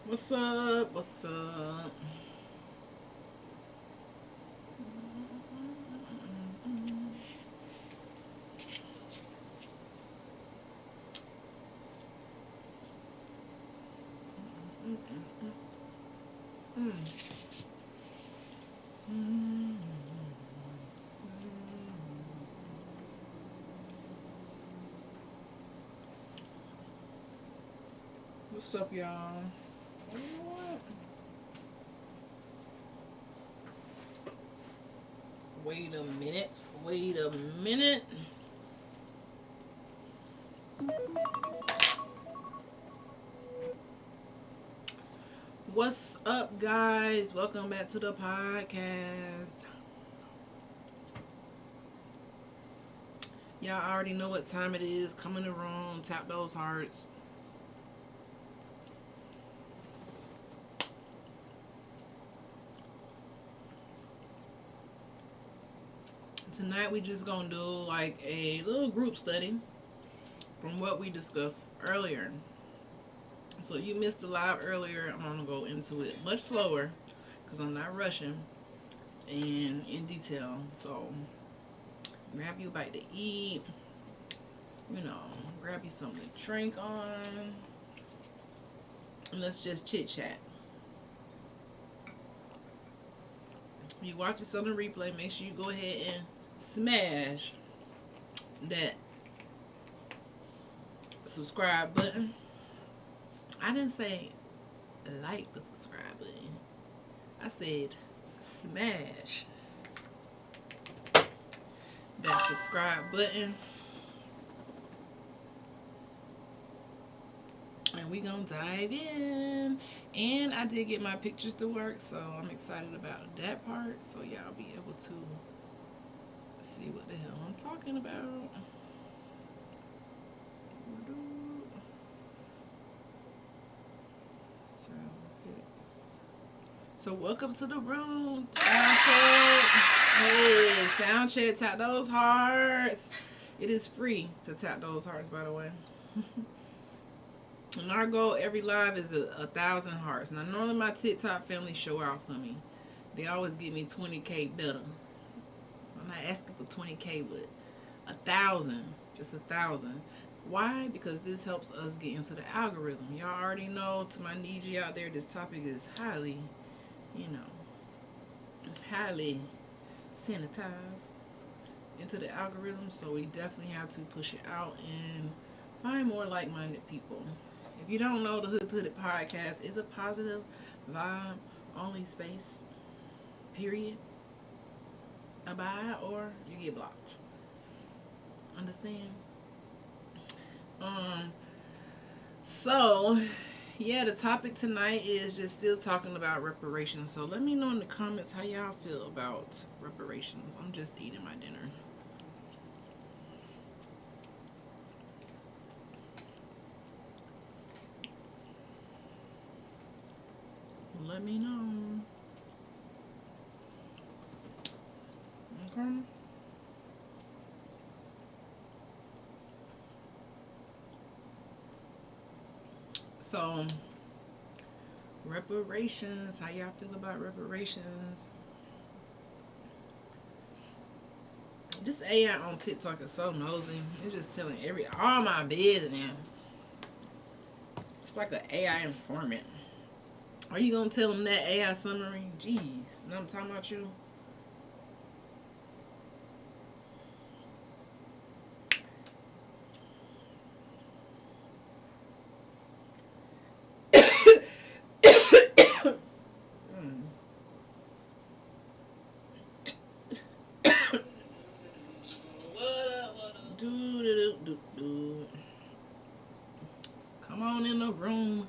What's up? What's up? What's up, y'all? You know what? Wait a minute. Wait a minute. What's up, guys? Welcome back to the podcast. Y'all already know what time it is. Come in the room, tap those hearts. Tonight we just gonna do like a little group study from what we discussed earlier. So you missed the live earlier. I'm gonna go into it much slower because I'm not rushing and in detail. So grab you a bite to eat. Grab you something to drink on, and let's just chit chat. If you watch this on the replay, make sure you go ahead and smash that subscribe button. I didn't say like the subscribe button. I said smash that subscribe button. And we gonna dive in. And I did get my pictures to work, so I'm excited about that part. So y'all be able to see what the hell I'm talking about. So welcome to the room. Sound check. Hey, sound check. Tap those hearts. It is free to tap those hearts, by the way. And our goal every live is 1,000 hearts. Now, normally my TikTok family show out for me. They always give me 20K better. I'm not asking for 20K, but 1,000. Just 1,000. Why? Because this helps us get into the algorithm. Y'all already know, to my Niji out there, this topic is highly, highly sanitized into the algorithm. So we definitely have to push it out and find more like-minded people. If you don't know, the Hood to Hood podcast is a positive vibe only space, period. Abide or you get blocked. Understand? So yeah, the topic tonight is just still talking about reparations. So let me know in the comments how y'all feel about reparations. I'm just eating my dinner. Let me know. Okay. So, reparations. How y'all feel about reparations? This AI on TikTok is so nosy. It's just telling all my business. It's like an AI informant. Are you gonna tell them that AI summary? Jeez, know what I'm talking about you? Do. Come on in the room.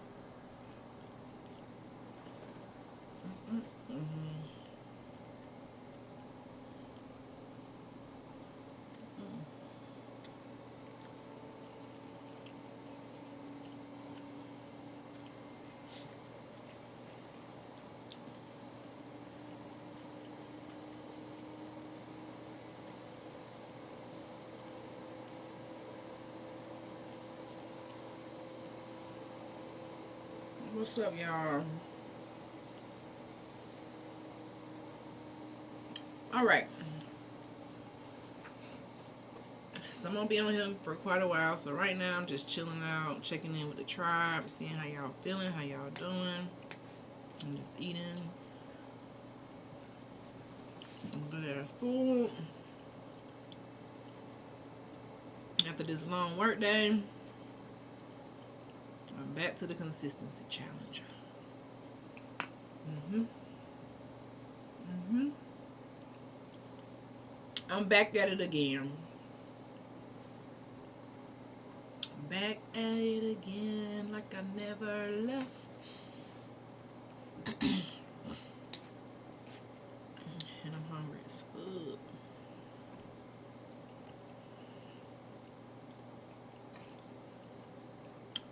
What's up, y'all? All right. So I'm gonna be on here for quite a while. So right now I'm just chilling out, checking in with the tribe, seeing how y'all feeling, how y'all doing. I'm just eating some good ass food. After this long work day, I'm back to the consistency challenge. Mhm. Mhm. I'm back at it again. Back at it again, like I never left. And I'm hungry as fuck.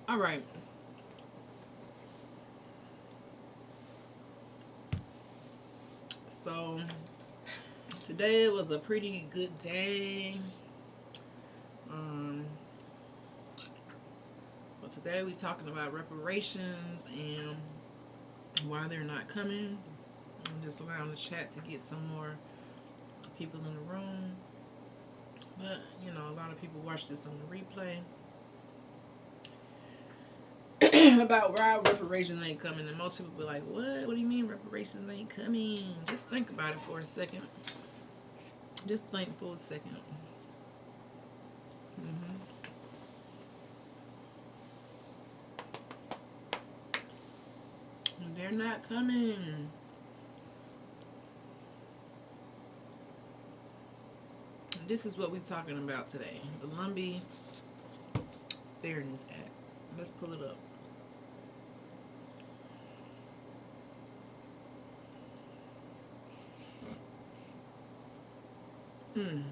All right. So today was a pretty good day. Um, but today we talking about reparations and why they're not coming. I'm just allowing the chat to get some more people in the room. But you know, a lot of people watch this on the replay. About why reparations ain't coming, and most people be like, "What? What do you mean reparations ain't coming?" Just think about it for a second. Just think for a 2nd. Mm-hmm. They're not coming. This is what we're talking about today: the Lumbee Fairness Act. Let's pull it up. Hmm.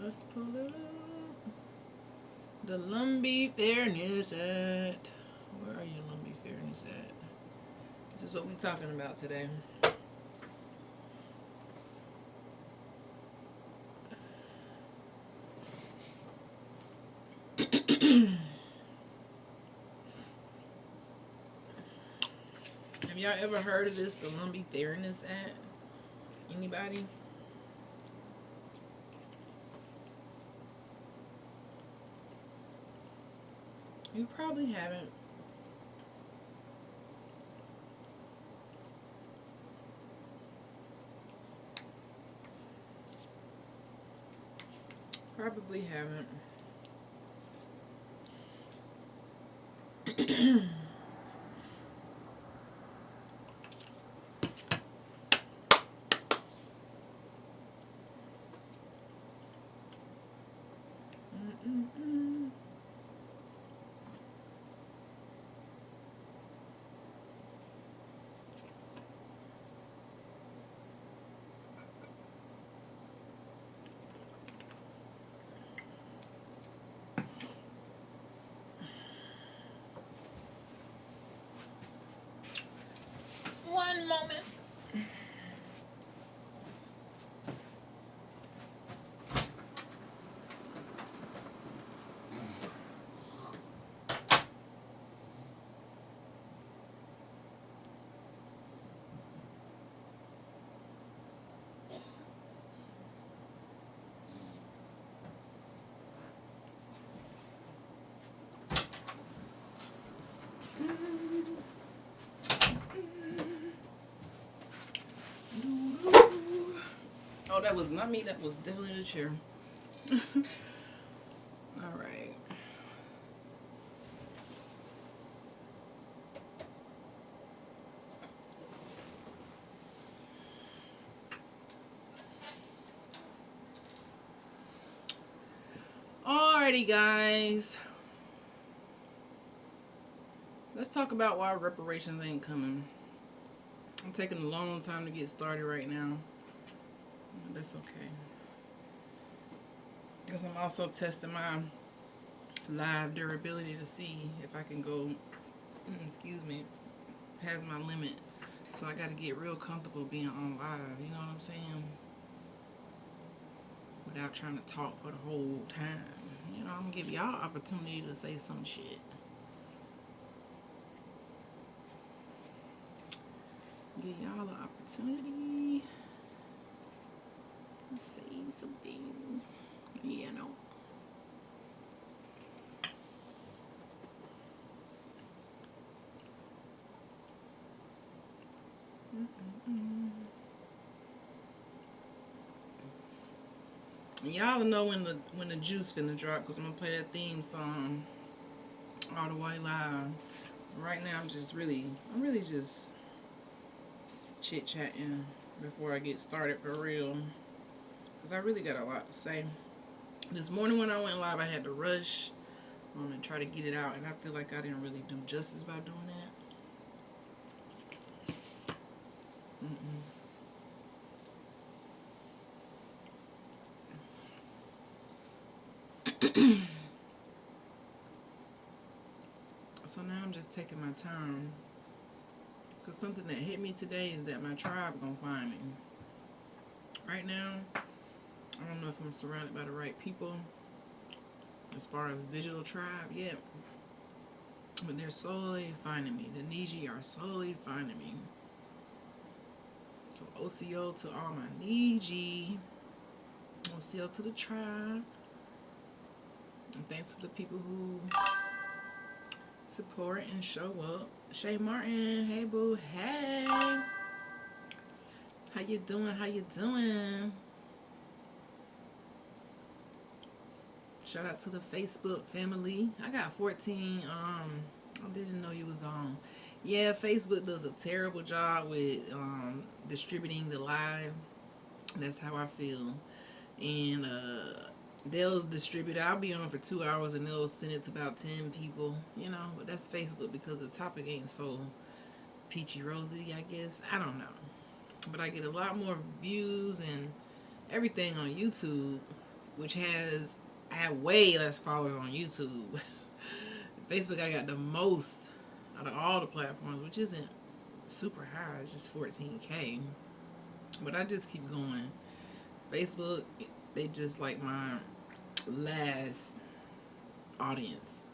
Let's pull it up. The Lumbee Fairness Act. Where are you, Lumbee Fairness Act? This is what we're talking about today. Have y'all ever heard of this, the Lumbee Fairness Act? Anybody? You probably haven't. Probably haven't. One moment. Oh, that was not me. That was definitely the chair. All right. Alrighty, guys. Let's talk about why reparations ain't coming. I'm taking a long time to get started right now. That's okay. Because I'm also testing my live durability to see if I can go, excuse me, past my limit. So I got to get real comfortable being on live, you know what I'm saying? Without trying to talk for the whole time. You know, I'm going to give y'all opportunity to say some shit. give y'all an opportunity to say something. Yeah, no. Y'all know when the juice finna drop, because I'm gonna play that theme song all the way live. Right now I'm really just chit chatting before I get started for real, because I really got a lot to say. This morning when I went live, I had to rush and try to get it out, and I feel like I didn't really do justice by doing that. So now I'm just taking my time, because something that hit me today is that my tribe gonna find me. Right now, I don't know if I'm surrounded by the right people as far as digital tribe yet, but they're slowly finding me. The Niji are slowly finding me. So OCO to all my Niji, OCO to the tribe, and thanks to the people who support and show up. Shay Martin, hey boo, hey. How you doing? How you doing? Shout out to the Facebook family. I got 14. I didn't know you was on. Yeah, Facebook does a terrible job with distributing the live. That's how I feel. And they'll distribute it. I'll be on for 2 hours and they'll send it to about 10 people, you know. But that's Facebook because the topic ain't so peachy rosy, I guess. I don't know. But I get a lot more views and everything on YouTube, which I have way less followers on YouTube. Facebook, I got the most out of all the platforms, which isn't super high. It's just 14K. But I just keep going. Facebook, they just like my last audience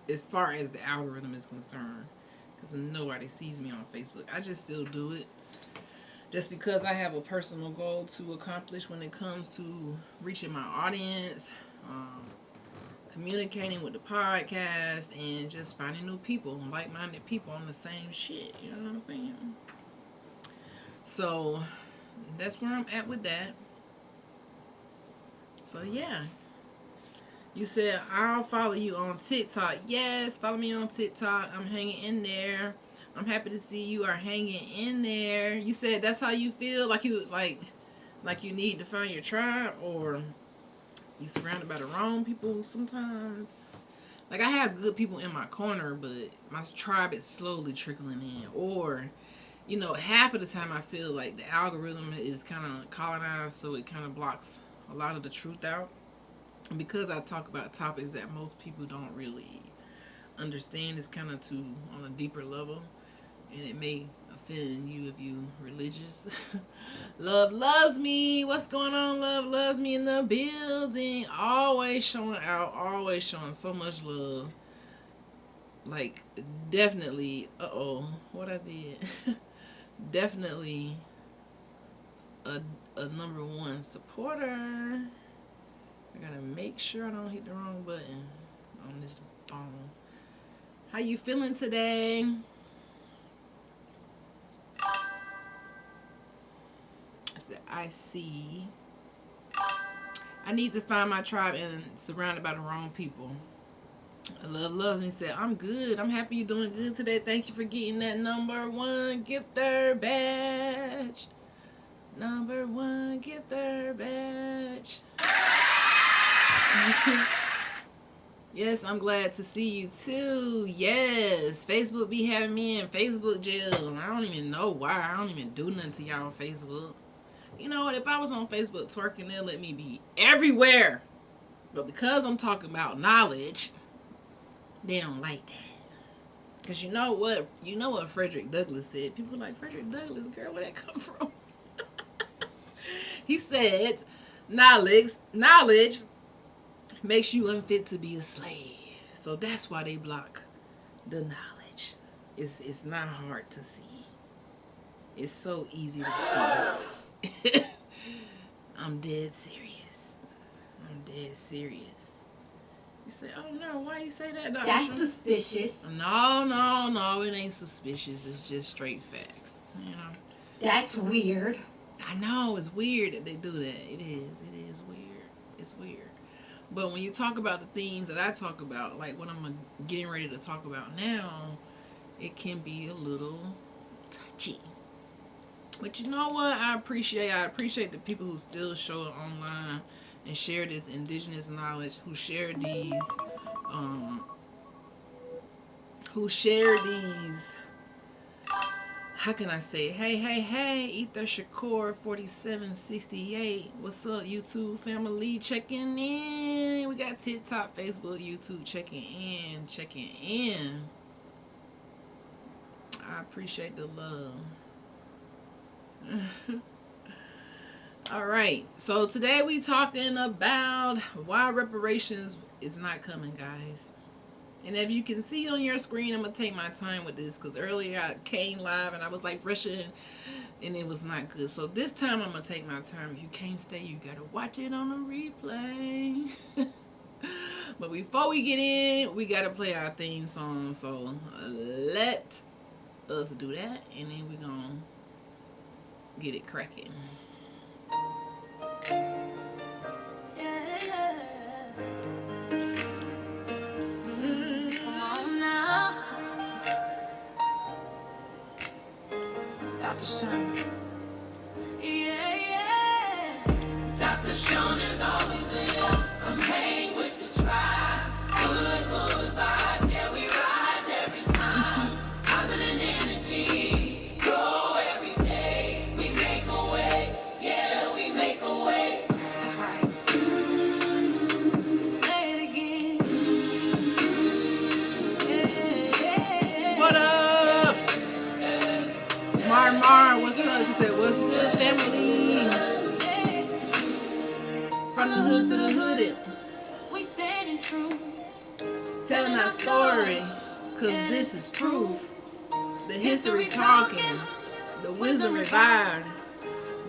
as far as the algorithm is concerned, because nobody sees me on Facebook. I just still do it just because I have a personal goal to accomplish when it comes to reaching my audience, communicating with the podcast, and just finding new people, like-minded people on the same shit. You know what I'm saying? So that's where I'm at with that. So yeah. You said I'll follow you on TikTok. Yes, follow me on TikTok. I'm hanging in there. I'm happy to see you are hanging in there. You said that's how you feel, like you need to find your tribe, or you surrounded by the wrong people sometimes. Like, I have good people in my corner, but my tribe is slowly trickling in. Or, you know, half of the time I feel like the algorithm is kind of colonized, so it kind of blocks a lot of the truth out. And because I talk about topics that most people don't really understand, it's kind of on a deeper level, and it may offend you if you religious. Love loves me. What's going on? Love loves me in the building. Always showing out. Always showing so much love. Like, definitely. What I did. Definitely a number one supporter. I gotta make sure I don't hit the wrong button on this phone. How you feeling today? I see. I need to find my tribe and surrounded by the wrong people. Love loves me said, I'm good. I'm happy you're doing good today. Thank you for getting that number one gifter badge. Number one gifter badge. Yes, I'm glad to see you too. Yes, Facebook be having me in Facebook jail. I don't even know why. I don't even do nothing to y'all on Facebook. You know what? If I was on Facebook twerking, they'll let me be everywhere. But because I'm talking about knowledge, they don't like that. Because you know what? You know what Frederick Douglass said. People are like, Frederick Douglass, girl, where that come from? He said, knowledge makes you unfit to be a slave. So that's why they block the knowledge. It's not hard to see. It's so easy to see. I'm dead serious. I'm dead serious. You say, oh no, why you say that, Dr. That's Sean? suspicious. No, it ain't suspicious. It's just straight facts. You know. That's weird. I know it's weird that they do that. It is weird. It's weird. But when you talk about the things that I talk about, like what I'm getting ready to talk about now, it can be a little touchy. But you know what? I appreciate the people who still show it online and share this indigenous knowledge, um, who share these. How can I say? Hey, Ether Shakur 4768. What's up, YouTube family? Checking in. We got TikTok, Facebook, YouTube checking in. I appreciate the love. All right, so today we talking about why reparations is not coming, guys. And if you can see on your screen, I'm gonna take my time with this because earlier I came live and I was like rushing and it was not good. So this time I'm gonna take my time. If you can't stay, you gotta watch it on the replay. But before we get in, we gotta play our theme song. So let us do that, and then we're gonna get it cracking. Yeah. Come on now. Dr. Sean. Yeah. Dr. Sean has always been. Come hang with the tribe. Good vibes. Yeah, we rise every time. Positive energy. Grow every day. We make a way. Yeah, we make a way. That's right. Say it again. What up? Mar, what's up? She said, what's good, family? From the hood to the hooded. We standing true. Telling our story, cause this is proof. The history talking, the wisdom revived.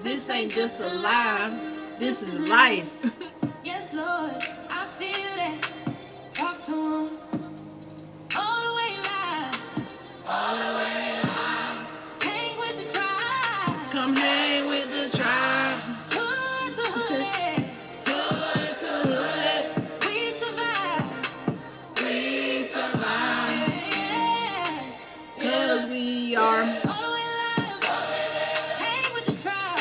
This ain't just a lie, this is life. Yes, Lord, I feel that. Talk to him. All the way live. All the way live. Hang with the tribe. Come hang with the tribe. Hood to hood. Hood to hood. We survive. We survive. Yeah. Cause we are. All the way live. Hang with the tribe.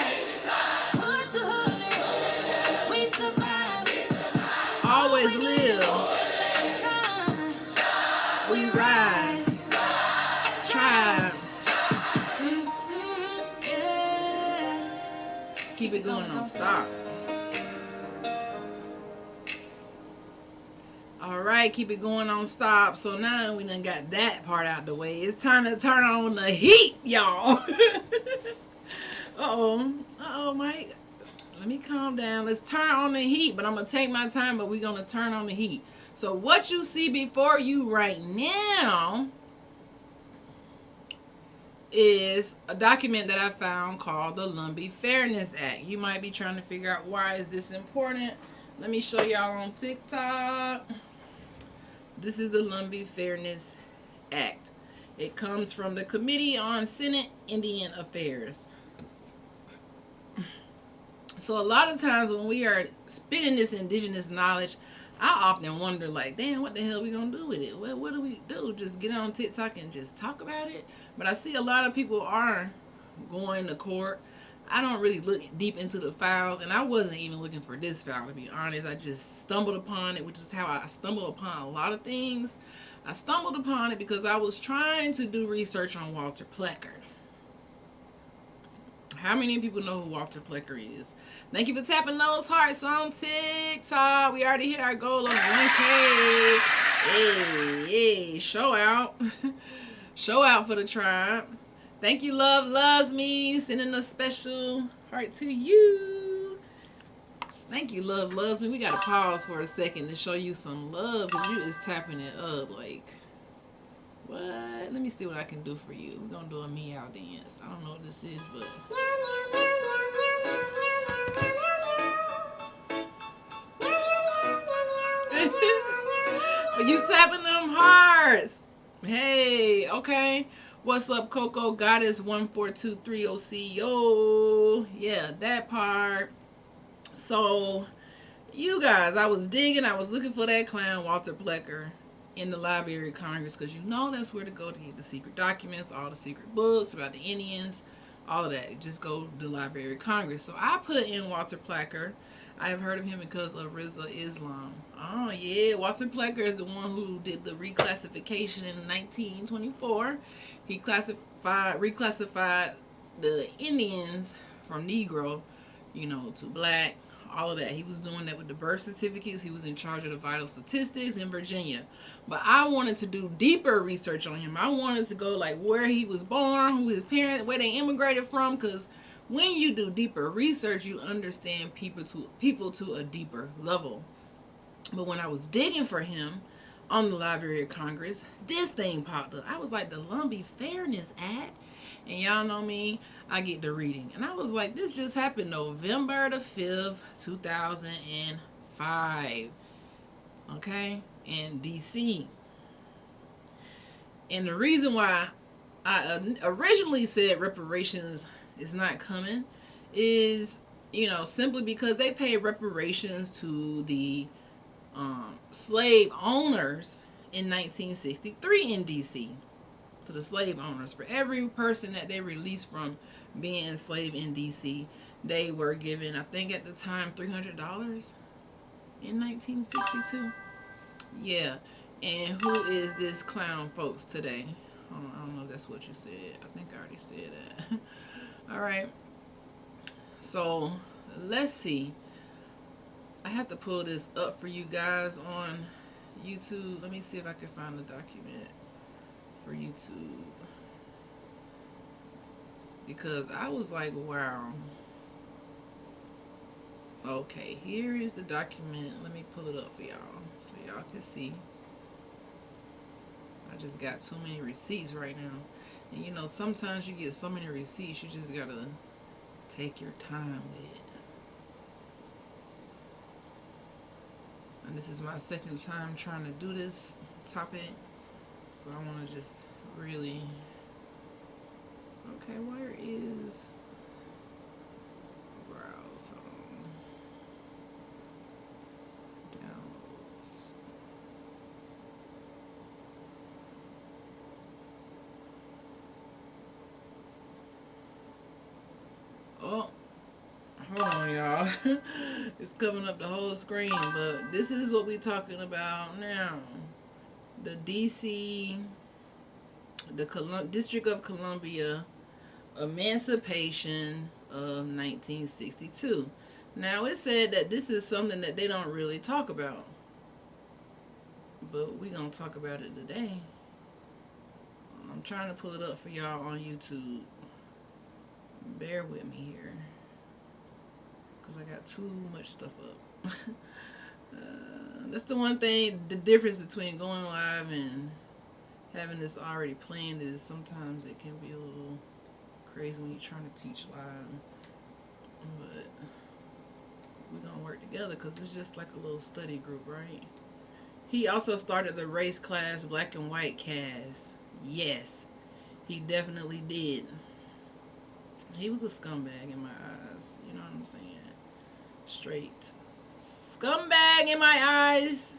Hood to hood. We survive. Always live. Tribe. We rise. Tribe. Yeah. Keep it going, don't stop. Alright, keep it going, don't stop. So now we done got that part out the way. It's time to turn on the heat, y'all. Uh-oh, Mike. Let me calm down. Let's turn on the heat, but I'm going to take my time, but we're going to turn on the heat. So what you see before you right now is a document that I found called the Lumbee Fairness Act. You might be trying to figure out why is this important. Let me show y'all on TikTok. This is the Lumbee Fairness Act. It comes from the Committee on Senate Indian Affairs. So a lot of times when we are spitting this indigenous knowledge, I often wonder, like, damn, what the hell we gonna do with it? What do we do? Just get on TikTok and just talk about it? But I see a lot of people are going to court. I don't really look deep into the files, and I wasn't even looking for this file, to be honest. I just stumbled upon it, which is how I stumble upon a lot of things. I stumbled upon it because I was trying to do research on Walter Plecker. How many people know who Walter Plecker is? Thank you for tapping those hearts on TikTok. We already hit our goal of 1K. Hey, show out. Show out for the tribe. Thank you, Love Loves Me. Sending a special heart to you. Thank you, Love Loves Me. We got to pause for a second to show you some love because you is tapping it up. Like, What? Let me see what I can do for you. We're gonna do a meow dance. I don't know what this is, but but you tapping them hearts. Hey, okay. What's up, Coco Goddess 14230C? Yo, yeah, that part. So, you guys, I was digging. I was looking for that clown, Walter Plecker, in the Library of Congress, because you know that's where to go to get the secret documents, all the secret books about the Indians, all of that. Just go to the Library of Congress. So I put in Walter Plecker. I have heard of him because of Rizza Islam. Oh yeah, Walter Plecker is the one who did the reclassification in 1924. He reclassified the Indians from Negro, to black, all of that. He was doing that with the birth certificates. He was in charge of the vital statistics in Virginia. But I wanted to do deeper research on him. I wanted to go like where he was born, who his parents, where they immigrated from, because when you do deeper research, you understand people to a deeper level. But when I was digging for him on the Library of Congress, this thing popped up. I was like, the Lumbee Fairness Act. And y'all know me, I get to reading. And I was like, this just happened November the 5th, 2005. Okay? In D.C. And the reason why I originally said reparations is not coming is, simply because they paid reparations to the slave owners in 1963 in D.C. to the slave owners. For every person that they released from being enslaved in D.C., they were given, I think at the time, $300 in 1962. Yeah. And who is this clown, folks, today? I don't know if that's what you said. I think I already said that. All right. So, let's see. I have to pull this up for you guys on YouTube. Let me see if I can find the document for YouTube, because I was like, wow. Okay, here is the document. Let me pull it up for y'all so y'all can see. I just got too many receipts right now, and sometimes you get so many receipts, you just gotta take your time with it. And this is my second time trying to do this topic, so I want to just really. Okay, where is browse downloads? Oh, hold on, y'all. It's coming up the whole screen, but this is what we're talking about now. The DC, the District of Columbia Emancipation of 1962. Now, it said that this is something that they don't really talk about, but we're going to talk about it today. I'm trying to pull it up for y'all on YouTube. Bear with me here, because I got too much stuff up. That's the one thing, the difference between going live and having this already planned is sometimes it can be a little crazy when you're trying to teach live. But we're going to work together because it's just like a little study group, right? He also started the race class black and white cast. Yes, he definitely did. He was a scumbag in my eyes. You know what I'm saying? Straight scumbag in my eyes.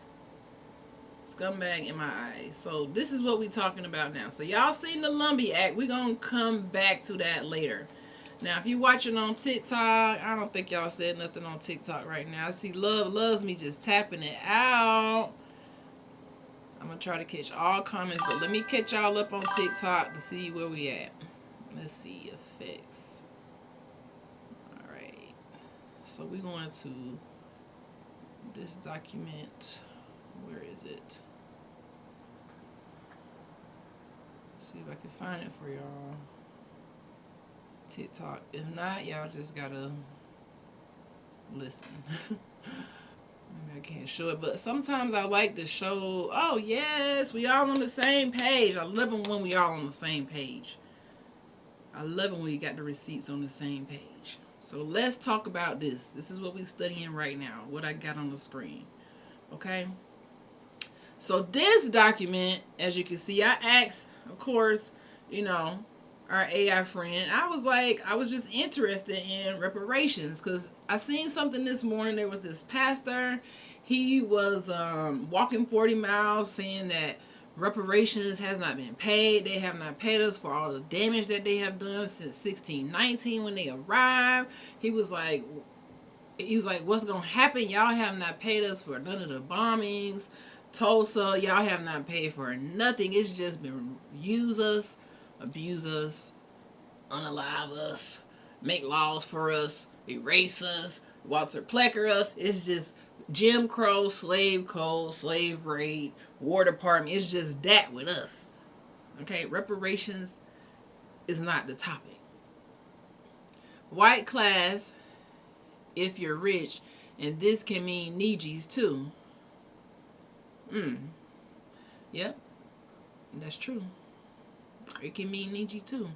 Scumbag in my eyes. So this is what we talking about now. So y'all seen the Lumbee Act. We're going to come back to that later. Now, if you're watching on TikTok, I don't think y'all said nothing on TikTok right now. I see Love Loves Me just tapping it out. I'm going to try to catch all comments, but let me catch y'all up on TikTok to see where we at. Let's see, effects. All right. So we're going to this document. Where is it? See if I can find it for y'all. TikTok. If not, y'all just gotta listen. I I can't show it, but sometimes I like to show, oh, yes, we all on the same page. I love them when we all on the same page. I love it when we got the receipts on the same page. So let's talk about this. This is what we're studying right now, what I got on the screen. Okay? So this document, as you can see, I asked, of course, our AI friend, I was just interested in reparations because I seen something this morning. There was this pastor. He was walking 40 miles saying that reparations has not been paid. They have not paid us for all the damage that they have done since 1619 when they arrived. He was like, what's going to happen? Y'all have not paid us for none of the bombings. Tulsa, y'all have not paid for nothing. It's just been use us, abuse us, unalive us, make laws for us, erase us, Walter Plecker us. It's just Jim Crow, slave code, slave raid, War Department. It's just that with us. Okay, reparations is not the topic. White class, if you're rich, and this can mean Nijis too. Yep, that's true. It can mean Niji too.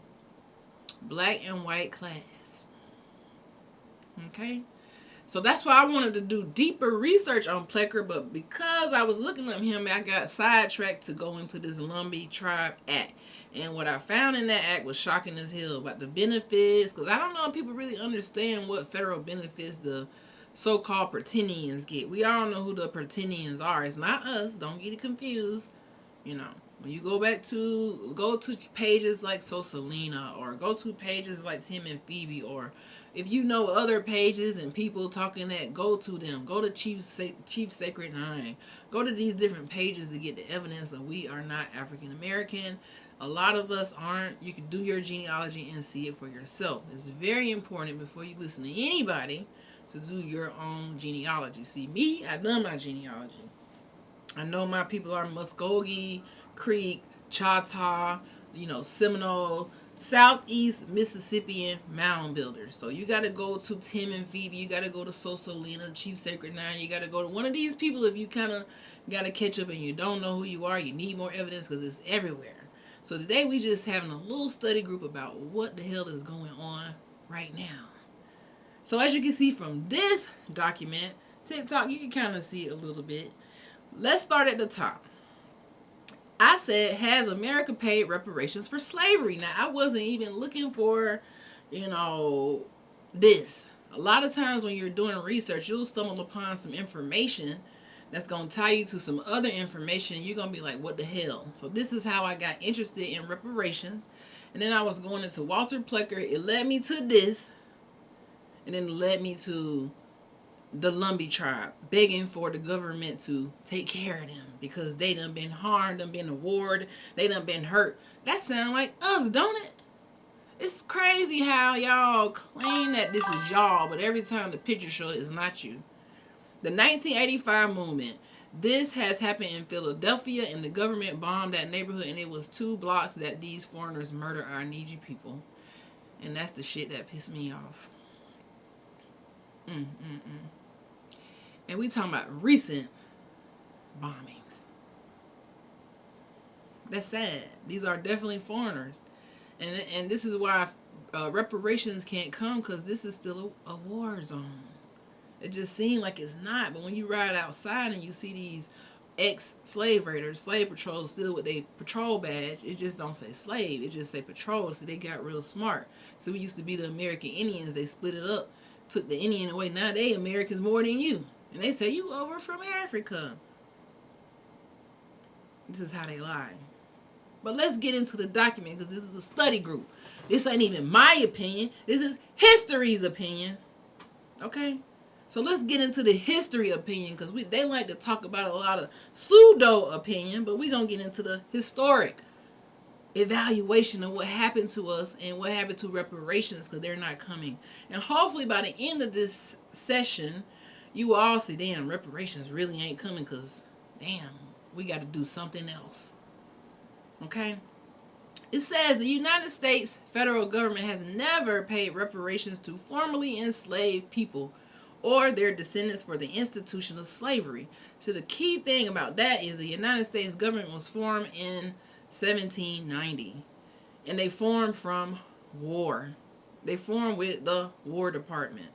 Black and white class. Okay? So that's why I wanted to do deeper research on Plecker, but because I was looking at him, I got sidetracked to go into this Lumbee Tribe Act. And what I found in that act was shocking as hell about the benefits, because I don't know if people really understand what federal benefits the so-called Pretendians get. We all know who the Pretendians are. It's not us. Don't get it confused. When you go to pages like Sosalina, or go to pages like Tim and Phoebe, or if you know other pages and people talking that, go to them. Go to Chief Sacred Nine. Go to these different pages to get the evidence that we are not African American. A lot of us aren't. You can do your genealogy and see it for yourself. It's very important before you listen to anybody to do your own genealogy. See, me, I done my genealogy. I know my people are Muskogee, Creek, Choctaw, Seminole, Southeast Mississippian mound builders. So you got to go to Tim and Phoebe. You got to go to Sosalina, Chief Sacred Nine. You got to go to one of these people if you kind of got to catch up and you don't know who you are. You need more evidence because it's everywhere. So today we just having a little study group about what the hell is going on right now. So as you can see from this document, TikTok, you can kind of see it a little bit. Let's start at the top. I said, has America paid reparations for slavery? Now, I wasn't even looking for, this. A lot of times when you're doing research, you'll stumble upon some information that's going to tie you to some other information. You're going to be like, what the hell? So this is how I got interested in reparations. And then I was going into Walter Plecker. It led me to this. And then it led me to the Lumbee tribe, begging for the government to take care of them because they done been harmed, done been warred, they done been hurt. That sound like us, don't it? It's crazy how y'all claim that this is y'all, but every time the picture show it's not you. The 1985 movement. This has happened in Philadelphia, and the government bombed that neighborhood, and it was 2 blocks that these foreigners murdered our Niji people. And that's the shit that pissed me off. And we talking about recent bombings. That's sad. These are definitely foreigners. And this is why reparations can't come, because this is still a war zone. It just seems like it's not. But when you ride outside and you see these ex-slave raiders, slave patrols still with their patrol badge, it just don't say slave. It just say patrol. So they got real smart. So we used to be the American Indians. They split it up, took the Indian away. Now they Americans more than you. And they say, you over from Africa. This is how they lie. But let's get into the document, because this is a study group. This ain't even my opinion. This is history's opinion. Okay? So let's get into the history opinion, because they like to talk about a lot of pseudo opinion, but we're going to get into the historic evaluation of what happened to us and what happened to reparations, because they're not coming. And hopefully by the end of this session, you will all see, damn, reparations really ain't coming, because, damn, we got to do something else. Okay? It says the United States federal government has never paid reparations to formerly enslaved people or their descendants for the institution of slavery. So the key thing about that is the United States government was formed in 1790, and they formed from war. They formed with the War Department.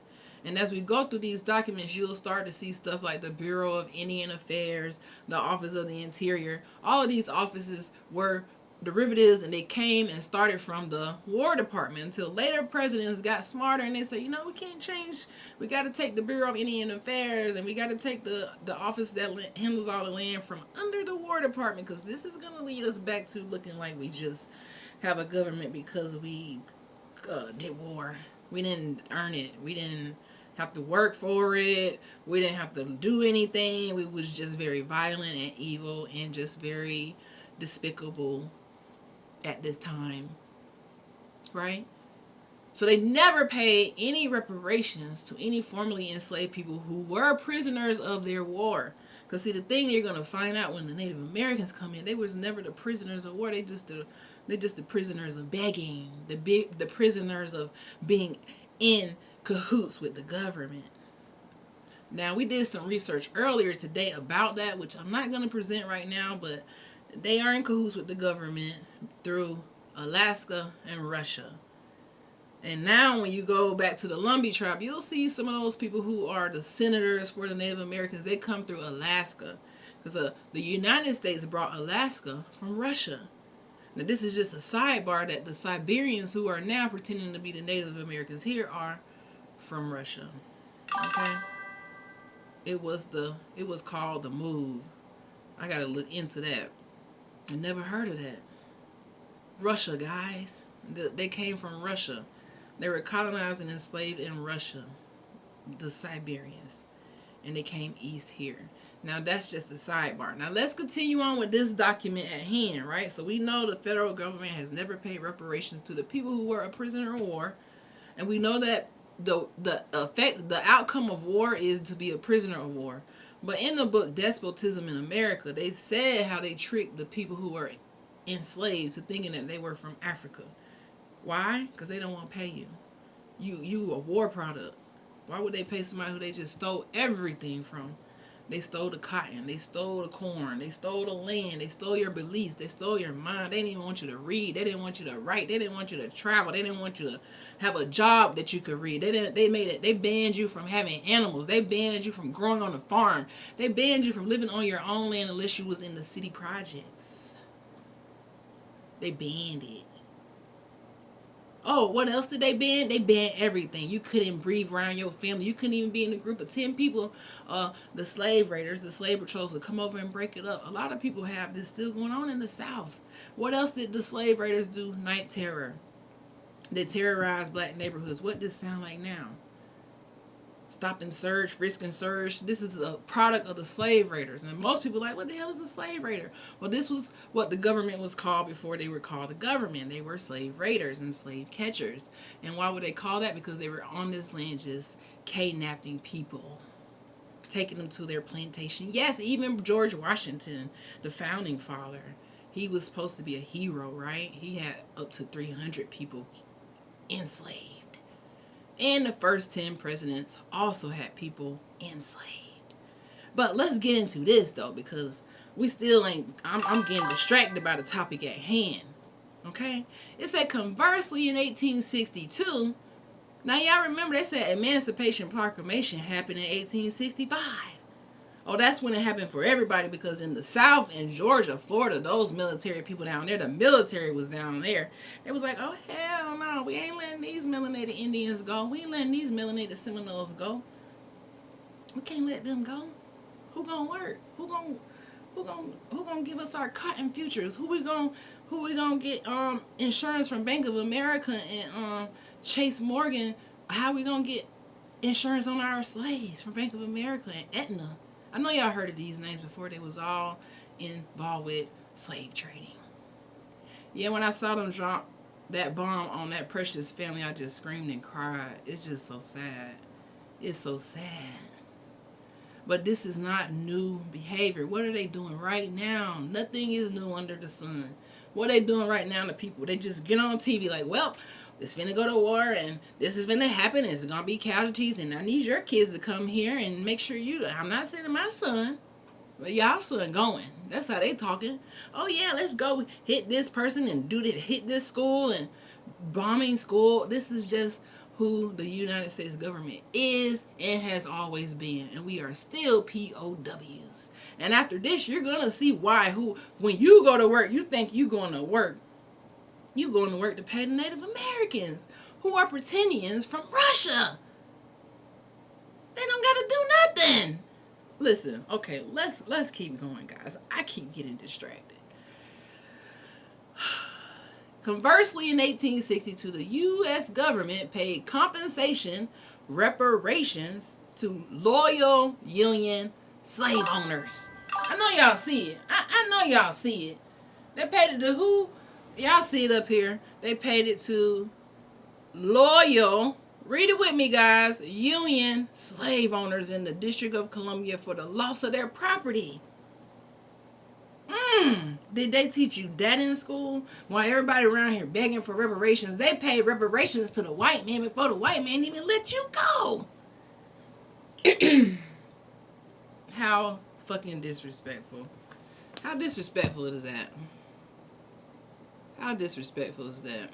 And as we go through these documents, you'll start to see stuff like the Bureau of Indian Affairs, the Office of the Interior. All of these offices were derivatives, and they came and started from the War Department until later presidents got smarter and they said, we can't change. We got to take the Bureau of Indian Affairs, and we got to take the office that handles all the land from under the War Department, because this is going to lead us back to looking like we just have a government because we did war. We didn't earn it. We didn't have to work for it. We didn't have to do anything. We was just very violent and evil and just very despicable at this time, right? So they never paid any reparations to any formerly enslaved people who were prisoners of their war. Because see, the thing you're going to find out when the Native Americans come in, they was never the prisoners of war. They just the prisoners of begging, the prisoners of being in cahoots with the government. Now, we did some research earlier today about that, which I'm not going to present right now, but they are in cahoots with the government through Alaska and Russia. And now when you go back to the Lumbee tribe, you'll see some of those people who are the senators for the Native Americans. They come through Alaska, because the United States brought Alaska from Russia. Now, this is just a sidebar that the Siberians who are now pretending to be the Native Americans here are from Russia. Okay? It was called the move. I gotta look into that. I never heard of that. Russia, guys. They came from Russia. They were colonized and enslaved in Russia, the Siberians. And they came east here. Now, that's just a sidebar. Now, let's continue on with this document at hand, right? So we know the federal government has never paid reparations to the people who were a prisoner of war. And we know that the outcome of war is to be a prisoner of war. But in the book Despotism in America, they said how they tricked the people who were enslaved to thinking that they were from Africa. Why? Because they don't want to pay you. You a war product. Why would they pay somebody who they just stole everything from? They stole the cotton. They stole the corn. They stole the land. They stole your beliefs. They stole your mind. They didn't even want you to read. They didn't want you to write. They didn't want you to travel. They didn't want you to have a job that you could read. They banned you from having animals. They banned you from growing on a farm. They banned you from living on your own land unless you was in the city projects. They banned it. Oh, what else did they ban? They banned everything. You couldn't breathe around your family. You couldn't even be in a group of 10 people. The slave raiders, the slave patrols would come over and break it up. A lot of people have this still going on in the South. What else did the slave raiders do? Night terror. They terrorized black neighborhoods. What does this sound like now? Stop and search, frisk and search. This is a product of the slave raiders. And most people are like, what the hell is a slave raider? Well, this was what the government was called before they were called the government. They were slave raiders and slave catchers. And why would they call that? Because they were on this land just kidnapping people, taking them to their plantation. Yes, even George Washington, the founding father, he was supposed to be a hero, right? He had up to 300 people enslaved. And the first 10 presidents also had people enslaved. But let's get into this, though, because we still ain't, I'm getting distracted by the topic at hand. Okay? It said, conversely, in 1862, now y'all remember they said Emancipation Proclamation happened in 1865. Oh, that's when it happened for everybody, because in the South, in Georgia, Florida, those military people down there, the military was down there. It was like, oh, hell no, we ain't letting these melanated Indians go. We ain't letting these melanated Seminoles go. We can't let them go. Who gonna work? Who gonna give us our cotton futures? Who we gonna get insurance from Bank of America and Chase Morgan? How we gonna get insurance on our slaves from Bank of America and Aetna? I know y'all heard of these names before. They was all involved with slave trading. Yeah, when I saw them drop that bomb on that precious family, I just screamed and cried. It's just so sad. It's so sad. But this is not new behavior. What are they doing right now? Nothing is new under the sun. What are they doing right now to people? They just get on TV like, well, it's finna go to war, and this is finna happen, and it's gonna be casualties, and I need your kids to come here and make sure I'm not sending my son, but y'all son going. That's how they talking. Oh yeah, let's go hit this person and hit this school and bombing school. This is just who the United States government is and has always been, and we are still POWs. And after this, you're gonna see why. When you go to work, you think you going to work. You going to work to pay the Native Americans who are pretendians from Russia. They don't gotta do nothing. Listen, okay, let's keep going, guys. I keep getting distracted. Conversely, in 1862, the U.S. government paid compensation, reparations, to loyal Union slave owners. I know y'all see it. I know y'all see it. They paid it to who? Y'all see it up here. They paid it to loyal, read it with me, guys, Union slave owners in the District of Columbia for the loss of their property. Did they teach you that in school? While everybody around here begging for reparations, they paid reparations to the white man before the white man even let you go. How fucking disrespectful. How disrespectful is that? How disrespectful is that?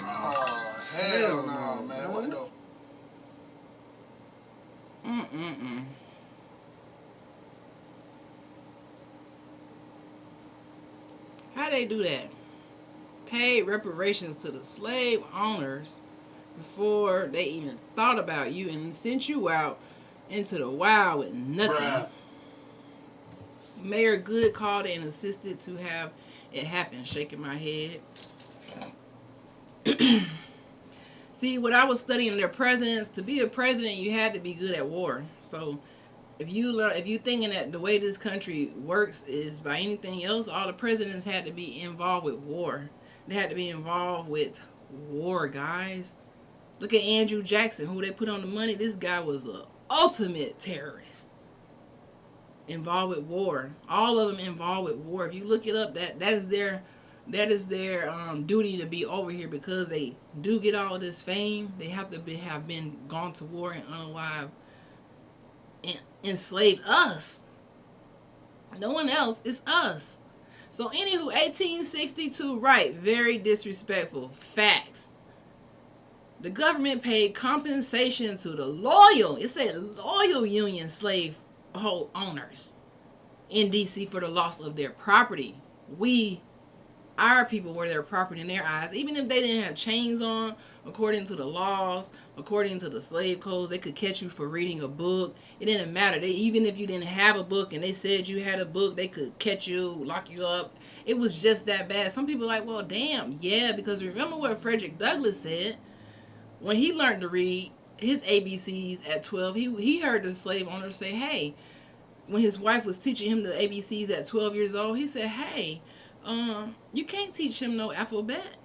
Oh, hell no, man. What the? How they do that? Paid reparations to the slave owners before they even thought about you and sent you out into the wild with nothing. Bruh. Mayor Good called and insisted to have it happen. Shaking my head. See, what I was studying their presidents, to be a president, you had to be good at war. So if you thinking that the way this country works is by anything else, all the presidents had to be involved with war. They had to be involved with war, guys. Look at Andrew Jackson, who they put on the money. This guy was an ultimate terrorist. Involved with war. All of them involved with war. If you look it up, that is their duty to be over here, because they do get all of this fame. They have to have been gone to war and unalive and enslaved us. No one else. It's us. So anywho, 1862, right? Very disrespectful. Facts. The government paid compensation to the loyal. It said loyal Union slave owners in D.C. for the loss of their property. Our people were their property in their eyes. Even if they didn't have chains on, according to the laws, according to the slave codes, they could catch you for reading a book. It didn't matter. Even if you didn't have a book and they said you had a book, they could catch you, lock you up. It was just that bad. Some people are like, well, damn, yeah, because remember what Frederick Douglass said? When he learned to read his ABCs at 12, he heard the slave owner say, hey, when his wife was teaching him the ABCs at 12 years old, he said, hey, you can't teach him no alphabet.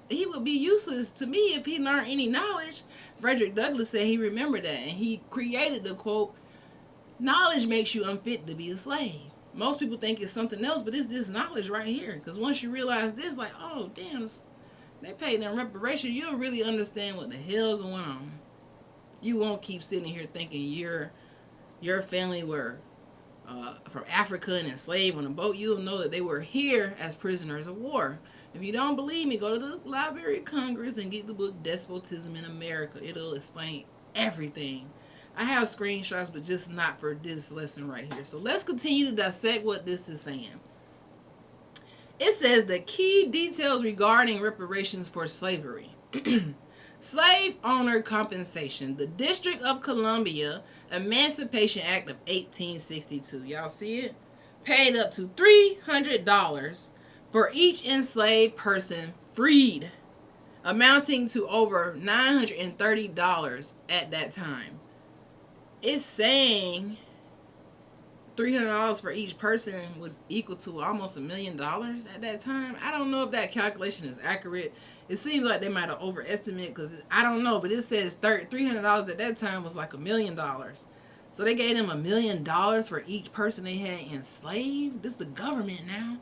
He would be useless to me if he learned any knowledge. Frederick Douglass said he remembered that, and he created the quote, knowledge makes you unfit to be a slave. Most people think it's something else, but it's this knowledge right here. Because once you realize this, like, oh, damn, they paid them reparations, you'll really understand what the hell going on. You won't keep sitting here thinking your family were from Africa and enslaved on a boat. You'll know that they were here as prisoners of war. If you don't believe me, go to the Library of Congress and get the book Despotism in America. It'll explain everything. I have screenshots, but just not for this lesson right here. So let's continue to dissect what this is saying. It says the key details regarding reparations for slavery. Slave owner compensation. The District of Columbia Emancipation Act of 1862. Y'all see it? Paid up to $300 for each enslaved person freed, amounting to over $930 at that time. It's saying $300 for each person was equal to almost $1 million at that time. I don't know if that calculation is accurate. It seems like they might have overestimated, because I don't know, but it says $300 at that time was like $1 million. So they gave them $1 million for each person they had enslaved. This is the government now.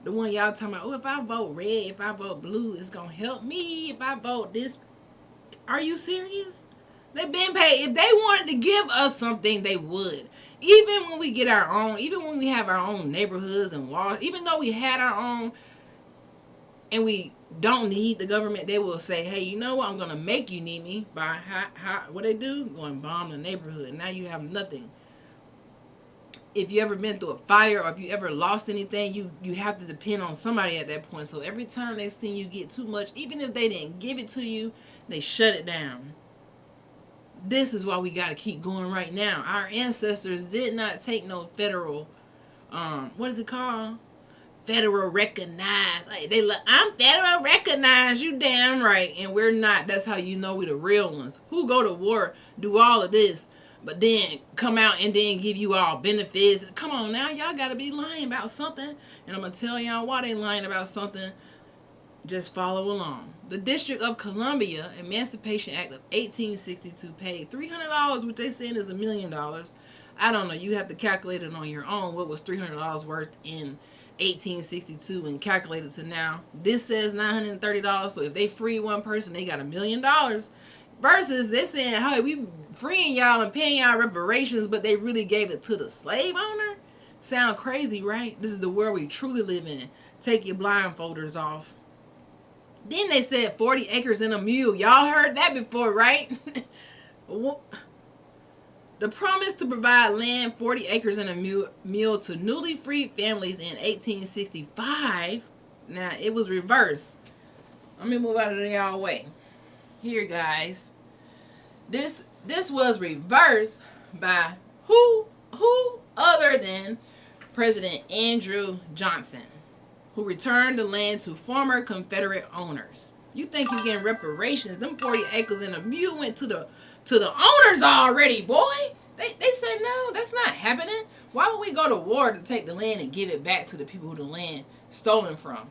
The one y'all talking about, oh, if I vote red, if I vote blue, it's going to help me. If I vote this. Are you serious? They've been paid. If they wanted to give us something, they would. Even when we get our own, even when we have our own neighborhoods and walls, even though we had our own and we don't need the government, they will say, hey, you know what? I'm going to make you need me by what they do? Go and bomb the neighborhood. Now you have nothing. If you ever been through a fire or if you ever lost anything, you have to depend on somebody at that point. So every time they see you get too much, even if they didn't give it to you, they shut it down. This is why we got to keep going right now. Our ancestors did not take no federal, what is it called? Federal recognized. I'm federal recognized. You damn right. And we're not. That's how you know we the real ones. Who go to war, do all of this, but then come out and then give you all benefits. Come on now. Y'all got to be lying about something. And I'm going to tell y'all why they lying about something. Just follow along. The District of Columbia Emancipation Act of 1862 paid $300, which they saying is $1 million. I don't know. You have to calculate it on your own. What was $300 worth in 1862 and calculate it to now? This says $930. So if they free one person, they got $1 million. Versus they saying, hey, we freeing y'all and paying y'all reparations, but they really gave it to the slave owner. Sound crazy, right? This is the world we truly live in. Take your blindfolders off. Then they said 40 acres and a mule. Y'all heard that before, right? The promise to provide land, 40 acres and a mule to newly freed families in 1865. Now, it was reversed. Let me move out of y'all way. Here, guys. This was reversed by who other than President Andrew Johnson, who returned the land to former Confederate owners. You think you getting reparations? Them 40 acres and a mule went to the owners already, boy. They said no, that's not happening. Why would we go to war to take the land and give it back to the people who the land stolen from?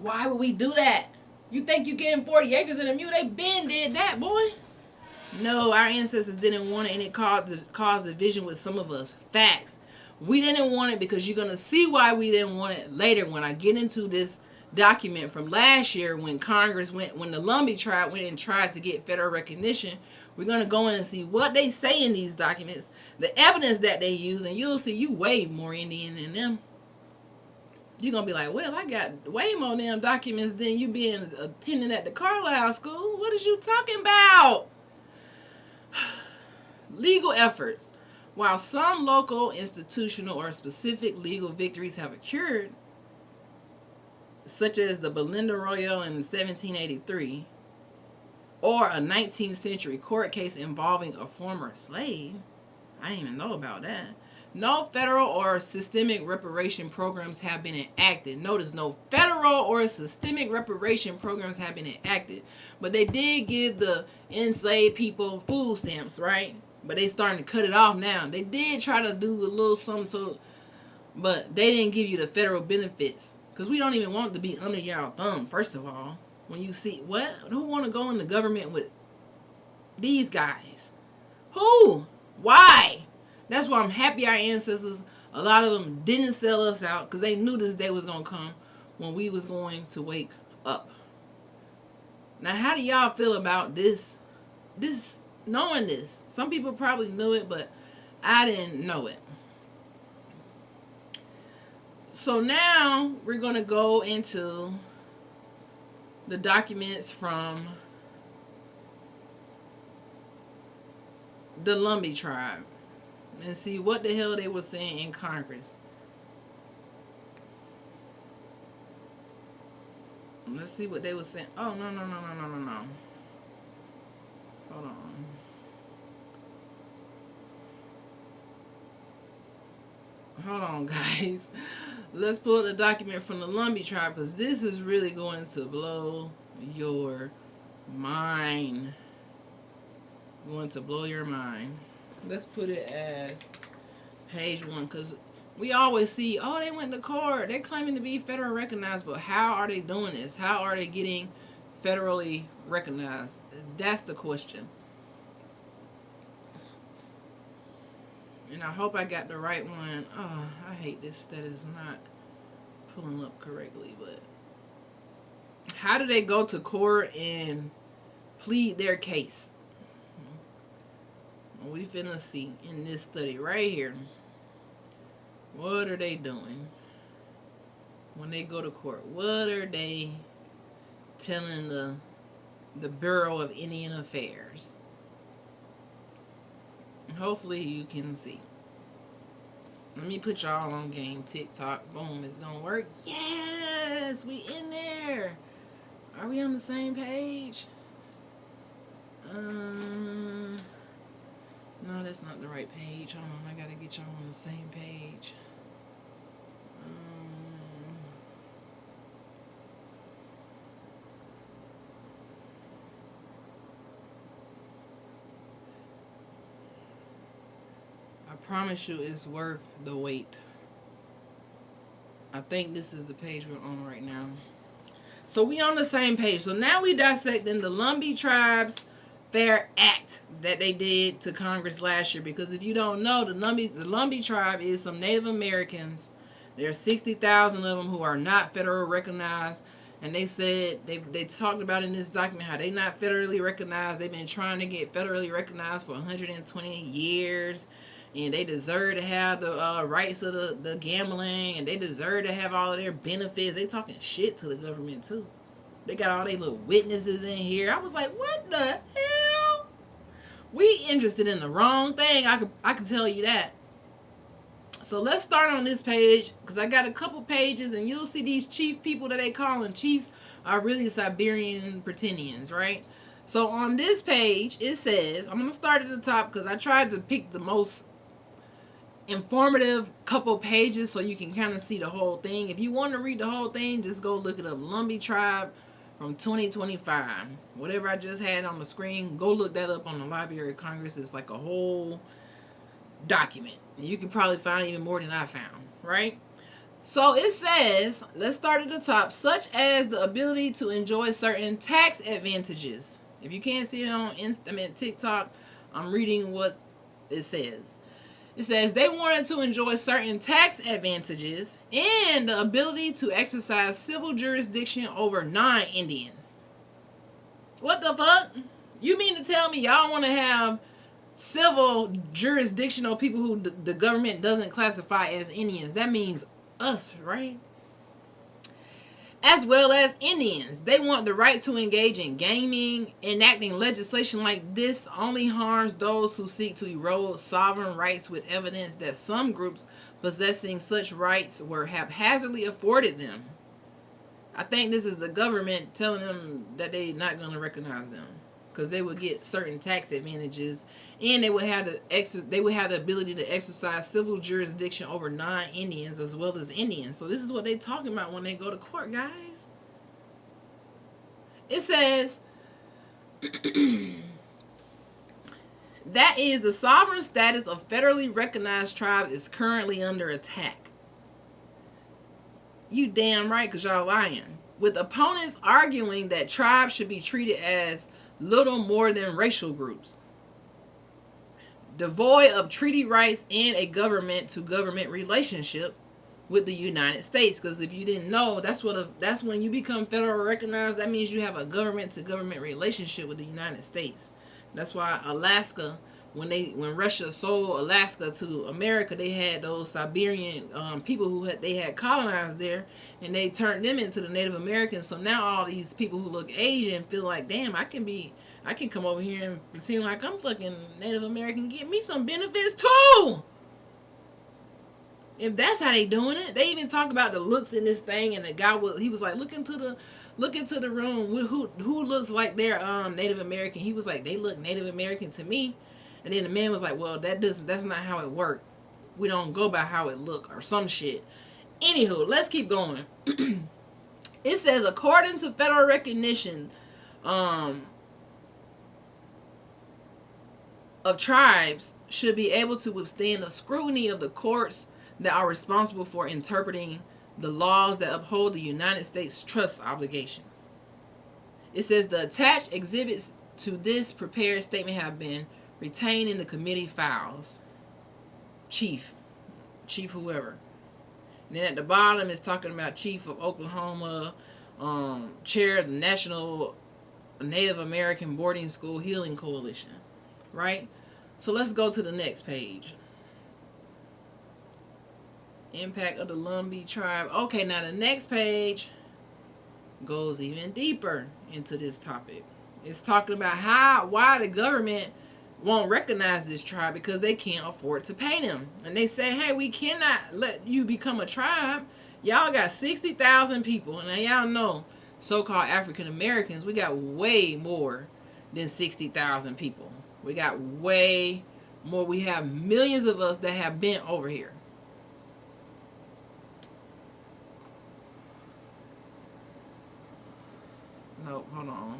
Why would we do that? You think you getting 40 acres and a mule? They been did that, boy. No, our ancestors didn't want it, and it caused division with some of us. Facts. We didn't want it because you're going to see why we didn't want it later when I get into this document from last year when when the Lumbee tribe went and tried to get federal recognition. We're going to go in and see what they say in these documents, the evidence that they use, and you'll see you way more Indian than them. You're going to be like, well, I got way more damn documents than you being attending at the Carlisle School. What is you talking about? Legal efforts. While some local, institutional, or specific legal victories have occurred, such as the Belinda Royale in 1783, or a 19th century court case involving a former slave, I didn't even know about that. No federal or systemic reparation programs have been enacted. Notice no federal or systemic reparation programs have been enacted. But they did give the enslaved people food stamps, right? But they starting to cut it off now. They did try to do a little something, but they didn't give you the federal benefits. Because we don't even want to be under y'all thumb, first of all. When you see, what? Who want to go in the government with these guys? Who? Why? That's why I'm happy our ancestors, a lot of them didn't sell us out because they knew this day was going to come when we was going to wake up. Now, how do y'all feel about this knowing this? Some people probably knew it, but I didn't know it. So now we're going to go into the documents from the Lumbee tribe and see what the hell they were saying in Congress. Let's see what they were saying. Oh, no. Hold on. Hold on, guys. Let's pull the document from the Lumbee tribe because this is really going to blow your mind. Going to blow your mind. Let's put it as page 1 because we always see, oh, they went to court. They're claiming to be federally recognized, but how are they doing this? How are they getting federally recognized? That's the question. And I hope I got the right one. Oh, I hate this that is not pulling up correctly. But how do they go to court and plead their case? We finna see in this study right here. What are they doing when they go to court? What are they telling the Bureau of Indian Affairs? Hopefully you can see. Let me put y'all on game. TikTok. Boom. It's gonna work. Yes! We in there. Are we on the same page? No, that's not the right page. Hold on. I gotta get y'all on the same page. I promise you it's worth the wait. I think this is the page we're on right now. So we on the same page. So now we dissecting the Lumbee Tribes Fair Act that they did to Congress last year. Because if you don't know, the Lumbee tribe is some Native Americans. There are 60,000 of them who are not federally recognized. And they said, they talked about in this document how they not federally recognized. They've been trying to get federally recognized for 120 years. And they deserve to have the rights of the gambling. And they deserve to have all of their benefits. They talking shit to the government too. They got all their little witnesses in here. I was like, what the hell? We interested in the wrong thing. I could tell you that. So let's start on this page, because I got a couple pages, and you'll see these chief people that they calling chiefs are really Siberian Pretendians, right? So on this page, it says, I'm going to start at the top because I tried to pick the most informative couple pages so you can kind of see the whole thing. If you want to read the whole thing, just go look it up. Lumbee Tribe from 2025. Whatever I just had on the screen, go look that up on the Library of Congress. It's like a whole document. You can probably find even more than I found, right? So it says, let's start at the top, such as the ability to enjoy certain tax advantages. If you can't see it on TikTok, I'm reading what it says. It says they wanted to enjoy certain tax advantages and the ability to exercise civil jurisdiction over non-Indians. What the fuck? You mean to tell me y'all want to have civil jurisdictional people who the government doesn't classify as Indians? That means us, right? As well as Indians. They want the right to engage in gaming. Enacting legislation like this only harms those who seek to erode sovereign rights, with evidence that some groups possessing such rights were haphazardly afforded them. I think this is the government telling them that they're not going to recognize them, because they would get certain tax advantages, and they would have the ability to exercise civil jurisdiction over non-Indians as well as Indians. So this is what they're talking about when they go to court, guys. It says that is, the sovereign status of federally recognized tribes is currently under attack. You damn right, because y'all lying. With opponents arguing that tribes should be treated as little more than racial groups, devoid of treaty rights and a government-to-government relationship with the United States. Because if you didn't know, that's when you become federally recognized. That means you have a government-to-government relationship with the United States. That's why Alaska, when Russia sold Alaska to America, they had those Siberian people who they had colonized there, and they turned them into the Native Americans. So now all these people who look Asian feel like, damn, I can come over here and seem like I'm fucking Native American, get me some benefits too. If that's how they doing it. They even talk about the looks in this thing, and the guy was like, look into the room with who looks like they're Native American. He was like, they look Native American to me. And then the man was like, well, that's not how it worked. We don't go by how it look or some shit. Anywho, let's keep going. It says, according to federal recognition of tribes should be able to withstand the scrutiny of the courts that are responsible for interpreting the laws that uphold the United States trust obligations. It says the attached exhibits to this prepared statement have been retained in the committee files. chief whoever. And then at the bottom it's talking about chief of Oklahoma, chair of the National Native American Boarding School Healing Coalition, right? So let's go to the next page. Impact of the Lumbee tribe. Okay, now the next page goes even deeper into this topic. It's talking about why the government won't recognize this tribe, because they can't afford to pay them. And they say, hey, we cannot let you become a tribe. Y'all got 60,000 people. And y'all know, so-called African Americans, we got way more than 60,000 people. We got way more. We have millions of us that have been over here. Nope, hold on.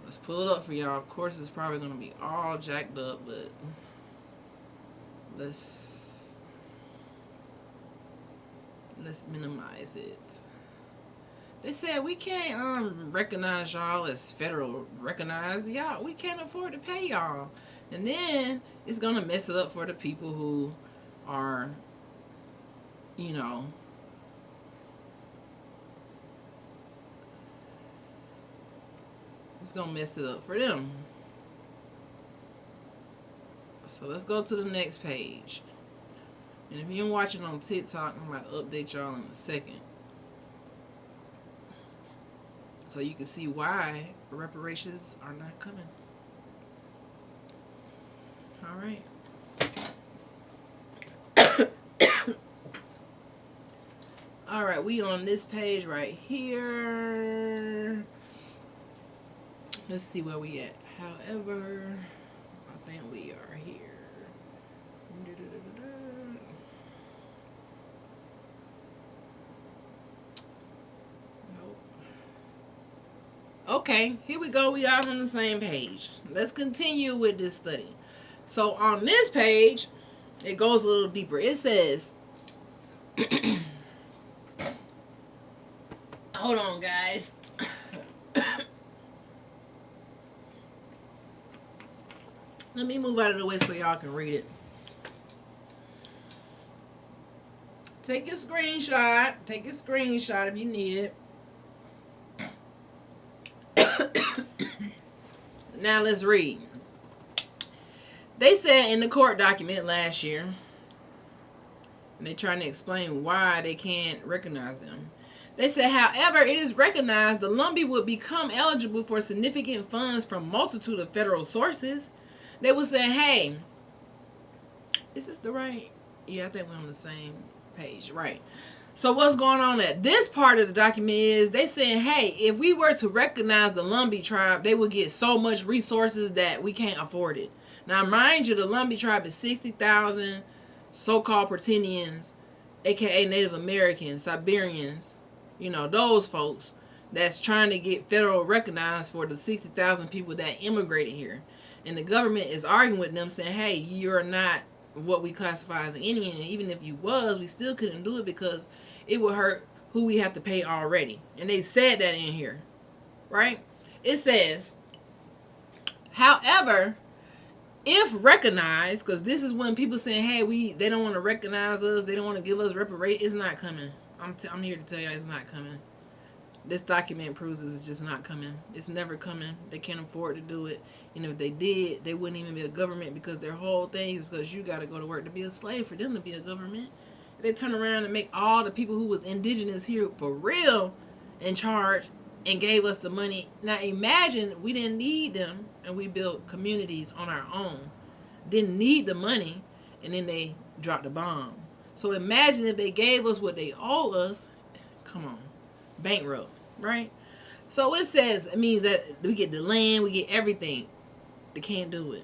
Let's pull it up for y'all. Of course, it's probably going to be all jacked up, but let's minimize it. They said we can't recognize y'all as federal recognized. Y'all, we can't afford to pay y'all. And then it's going to mess it up for the people who are, you know, it's going to mess it up for them. So let's go to the next page. And if you're watching on TikTok, I'm about to update y'all in a second, so you can see why reparations are not coming. All right. All right, we on this page right here. Let's see where we at. However, I think we are here. Nope. Okay, here we go. We all on the same page. Let's continue with this study. So on this page, it goes a little deeper. It says, hold on, guys. Let me move out of the way so y'all can read it. Take your screenshot. Take your screenshot if you need it. Now let's read. They said in the court document last year, and they're trying to explain why they can't recognize them. They said, however, it is recognized the Lumbee would become eligible for significant funds from multitude of federal sources. They would say, hey, is this the right? Yeah, I think we're on the same page, right? So what's going on at this part of the document is they saying, hey, if we were to recognize the Lumbee tribe, they would get so much resources that we can't afford it. Now, mind you, the Lumbee tribe is 60,000 so-called Pretendians, aka Native Americans, Siberians, you know, those folks that's trying to get federal recognized for the 60,000 people that immigrated here. And the government is arguing with them saying, hey, you're not what we classify as an Indian. And even if you was, we still couldn't do it because it would hurt who we have to pay already. And they said that in here, right? It says, however, if recognized, because this is when people saying, hey, they don't want to recognize us, they don't want to give us reparations, it's not coming. I'm here to tell you it's not coming. This document proves it's just not coming. It's never coming. They can't afford to do it. And if they did, they wouldn't even be a government, because their whole thing is because you got to go to work to be a slave for them to be a government. They turn around and make all the people who was indigenous here for real in charge and gave us the money. Now imagine we didn't need them and we built communities on our own. Didn't need the money, and then they dropped the bomb. So imagine if they gave us what they owe us. Come on. Bankrupt, right? So it says, it means that we get the land, we get everything. They can't do it.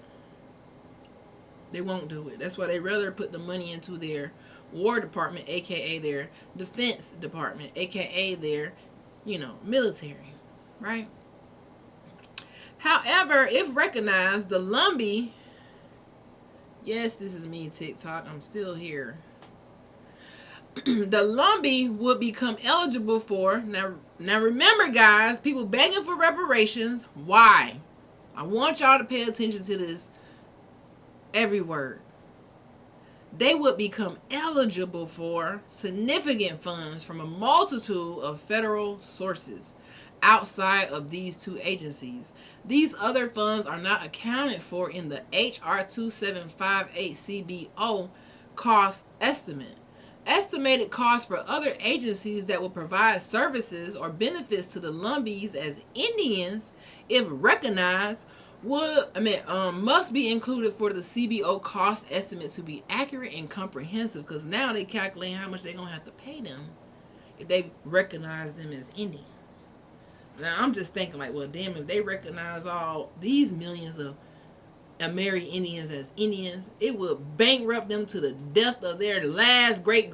They won't do it. That's why they rather put the money into their War Department, aka their Defense Department, aka their, military, right? However, if recognized, the Lumbee, yes, this is me, TikTok, I'm still here. The Lumbee would become eligible for, now remember guys, people begging for reparations. Why? I want y'all to pay attention to this, every word. they would become eligible for significant funds from a multitude of federal sources outside of these two agencies. These other funds are not accounted for in the HR 2758 CBO cost estimate. Estimated costs for other agencies that will provide services or benefits to the Lumbees as Indians, if recognized, must be included for the CBO cost estimate to be accurate and comprehensive. Because now they calculate how much they're gonna have to pay them if they recognize them as Indians. Now I'm just thinking like, well, damn, if they recognize all these millions of American Indians as Indians, it would bankrupt them to the death of their last great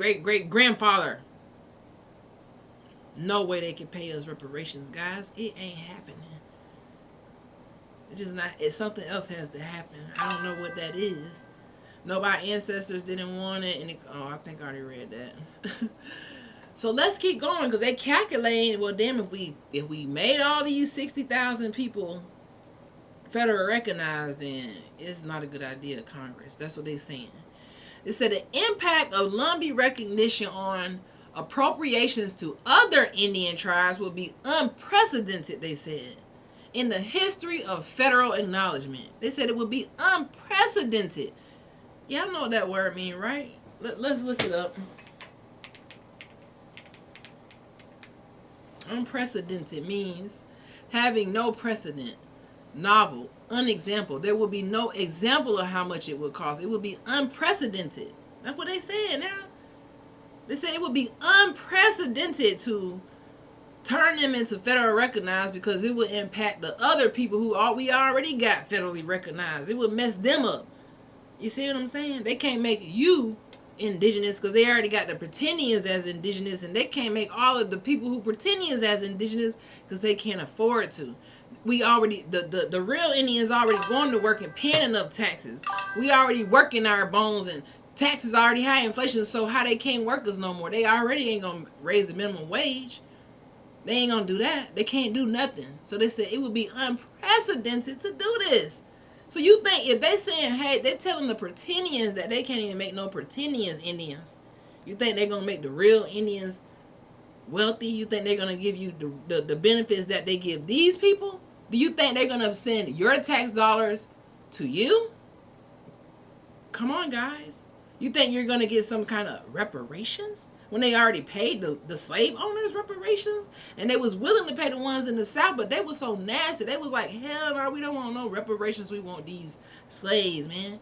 grandfather. No way they can pay us reparations, guys. It ain't happening. It's just not. It's something else has to happen. I don't know what that is. No, our ancestors didn't want it, and I think I already read that. So let's keep going because they calculating. Well, damn, if we made all these 60,000 people federal recognized, then it's not a good idea, Congress. That's what they're saying. They said the impact of Lumbee recognition on appropriations to other Indian tribes will be unprecedented, they said, in the history of federal acknowledgement. They said it would be unprecedented. Y'all know what that word means, right? Let's look it up. Unprecedented means having no precedent. Novel, unexampled. There will be no example of how much it would cost. It would be unprecedented. That's what they said now. They said it would be unprecedented to turn them into federal recognized because it would impact the other people who we already got federally recognized. It would mess them up. You see what I'm saying? They can't make you indigenous because they already got the Pretendians as indigenous, and they can't make all of the people who Pretendians as indigenous because they can't afford to. We already, the real Indians already going to work and paying enough taxes. We already working our bones, and taxes already high, inflation, so how they can't work us no more? They already ain't going to raise the minimum wage. They ain't going to do that. They can't do nothing. So they said it would be unprecedented to do this. So you think if they saying, hey, they're telling the Pretendians that they can't even make no Pretendians Indians. You think they're going to make the real Indians wealthy? You think they're going to give you the benefits that they give these people? Do you think they're going to send your tax dollars to you? Come on, guys. You think you're going to get some kind of reparations when they already paid the slave owners reparations? And they was willing to pay the ones in the South, but they was so nasty. They was like, hell no, we don't want no reparations. We want these slaves, man.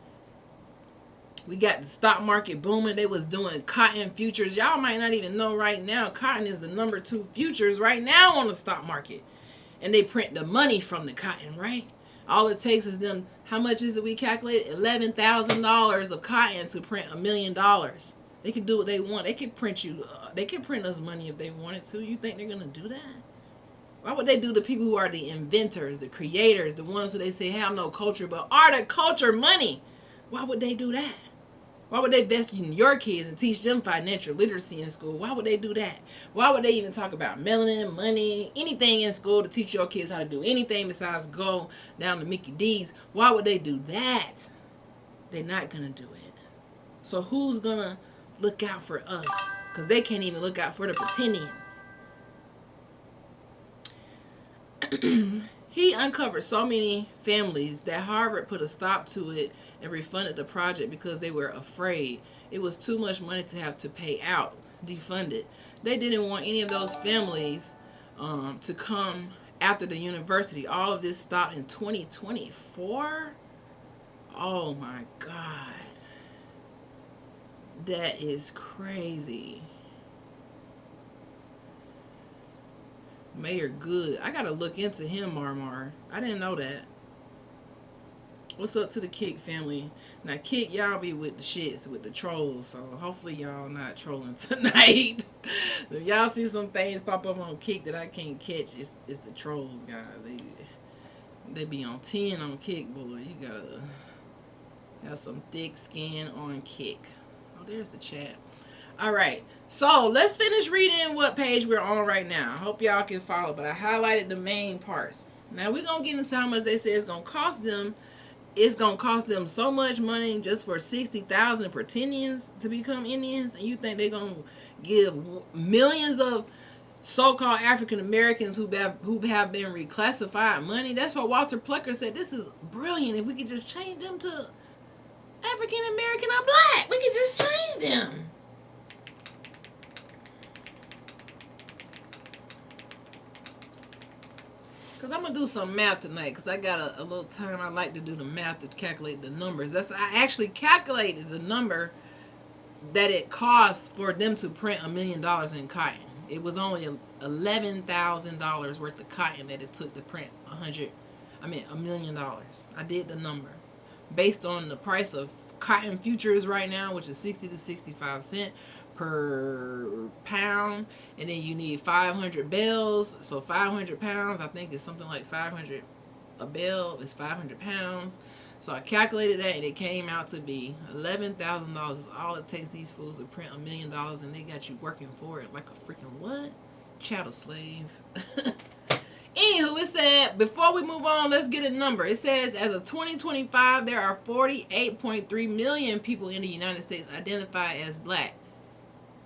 We got the stock market booming. They was doing cotton futures. Y'all might not even know right now, cotton is the number 2 futures right now on the stock market. And they print the money from the cotton, right? All it takes is them, how much is it we calculate? $11,000 of cotton to print $1 million. They can do what they want. They can print they can print us money if they wanted to. You think they're going to do that? Why would they do the people who are the inventors, the creators, the ones who they say have no culture, but are the culture money? Why would they do that? Why would they invest in your kids and teach them financial literacy in school? Why would they do that? Why would they even talk about melanin, money, anything in school to teach your kids how to do anything besides go down to Mickey D's? Why would they do that? They're not going to do it. So who's going to look out for us? Because they can't even look out for the Pretendians. He uncovered so many families that Harvard put a stop to it and refunded the project because they were afraid. It was too much money to have to pay out, defunded. They didn't want any of those families to come after the university. All of this stopped in 2024. Oh my God. That is crazy. Mayor Good. I gotta look into him, Marmar. I didn't know that. What's up to the Kick family? Now, Kick, y'all be with the shits, with the trolls, so hopefully y'all not trolling tonight. If y'all see some things pop up on Kick that I can't catch, it's the trolls, guys. They be on 10 on Kick, boy. You gotta have some thick skin on Kick. Oh, there's the chat. Alright, so let's finish reading what page we're on right now. I hope y'all can follow, but I highlighted the main parts. Now we're going to get into how much they say it's going to cost them it's gonna cost them so much money just for 60,000 pretendians to become Indians, and you think they're gonna give millions of so-called African Americans who have been reclassified money? That's what Walter Plucker said. This is brilliant. If we could just change them to African American or black, we could just change them. Because I'm going to do some math tonight, because I got a little time. I like to do the math to calculate the numbers. I actually calculated the number that it costs for them to print $1 million in cotton. It was only $11,000 worth of cotton that it took to print $1 million. I did the number based on the price of cotton futures right now, which is 60 to 65 cents per pound, and then you need 500 bales, so 500 pounds, I think it's something like 500 a bale is 500 pounds. So I calculated that, and it came out to be $11,000 is all it takes these fools to print $1 million, and they got you working for it like a freaking what? Chattel slave. Anywho, it said, before we move on, let's get a number. It says, as of 2025, there are 48.3 million people in the United States identified as black.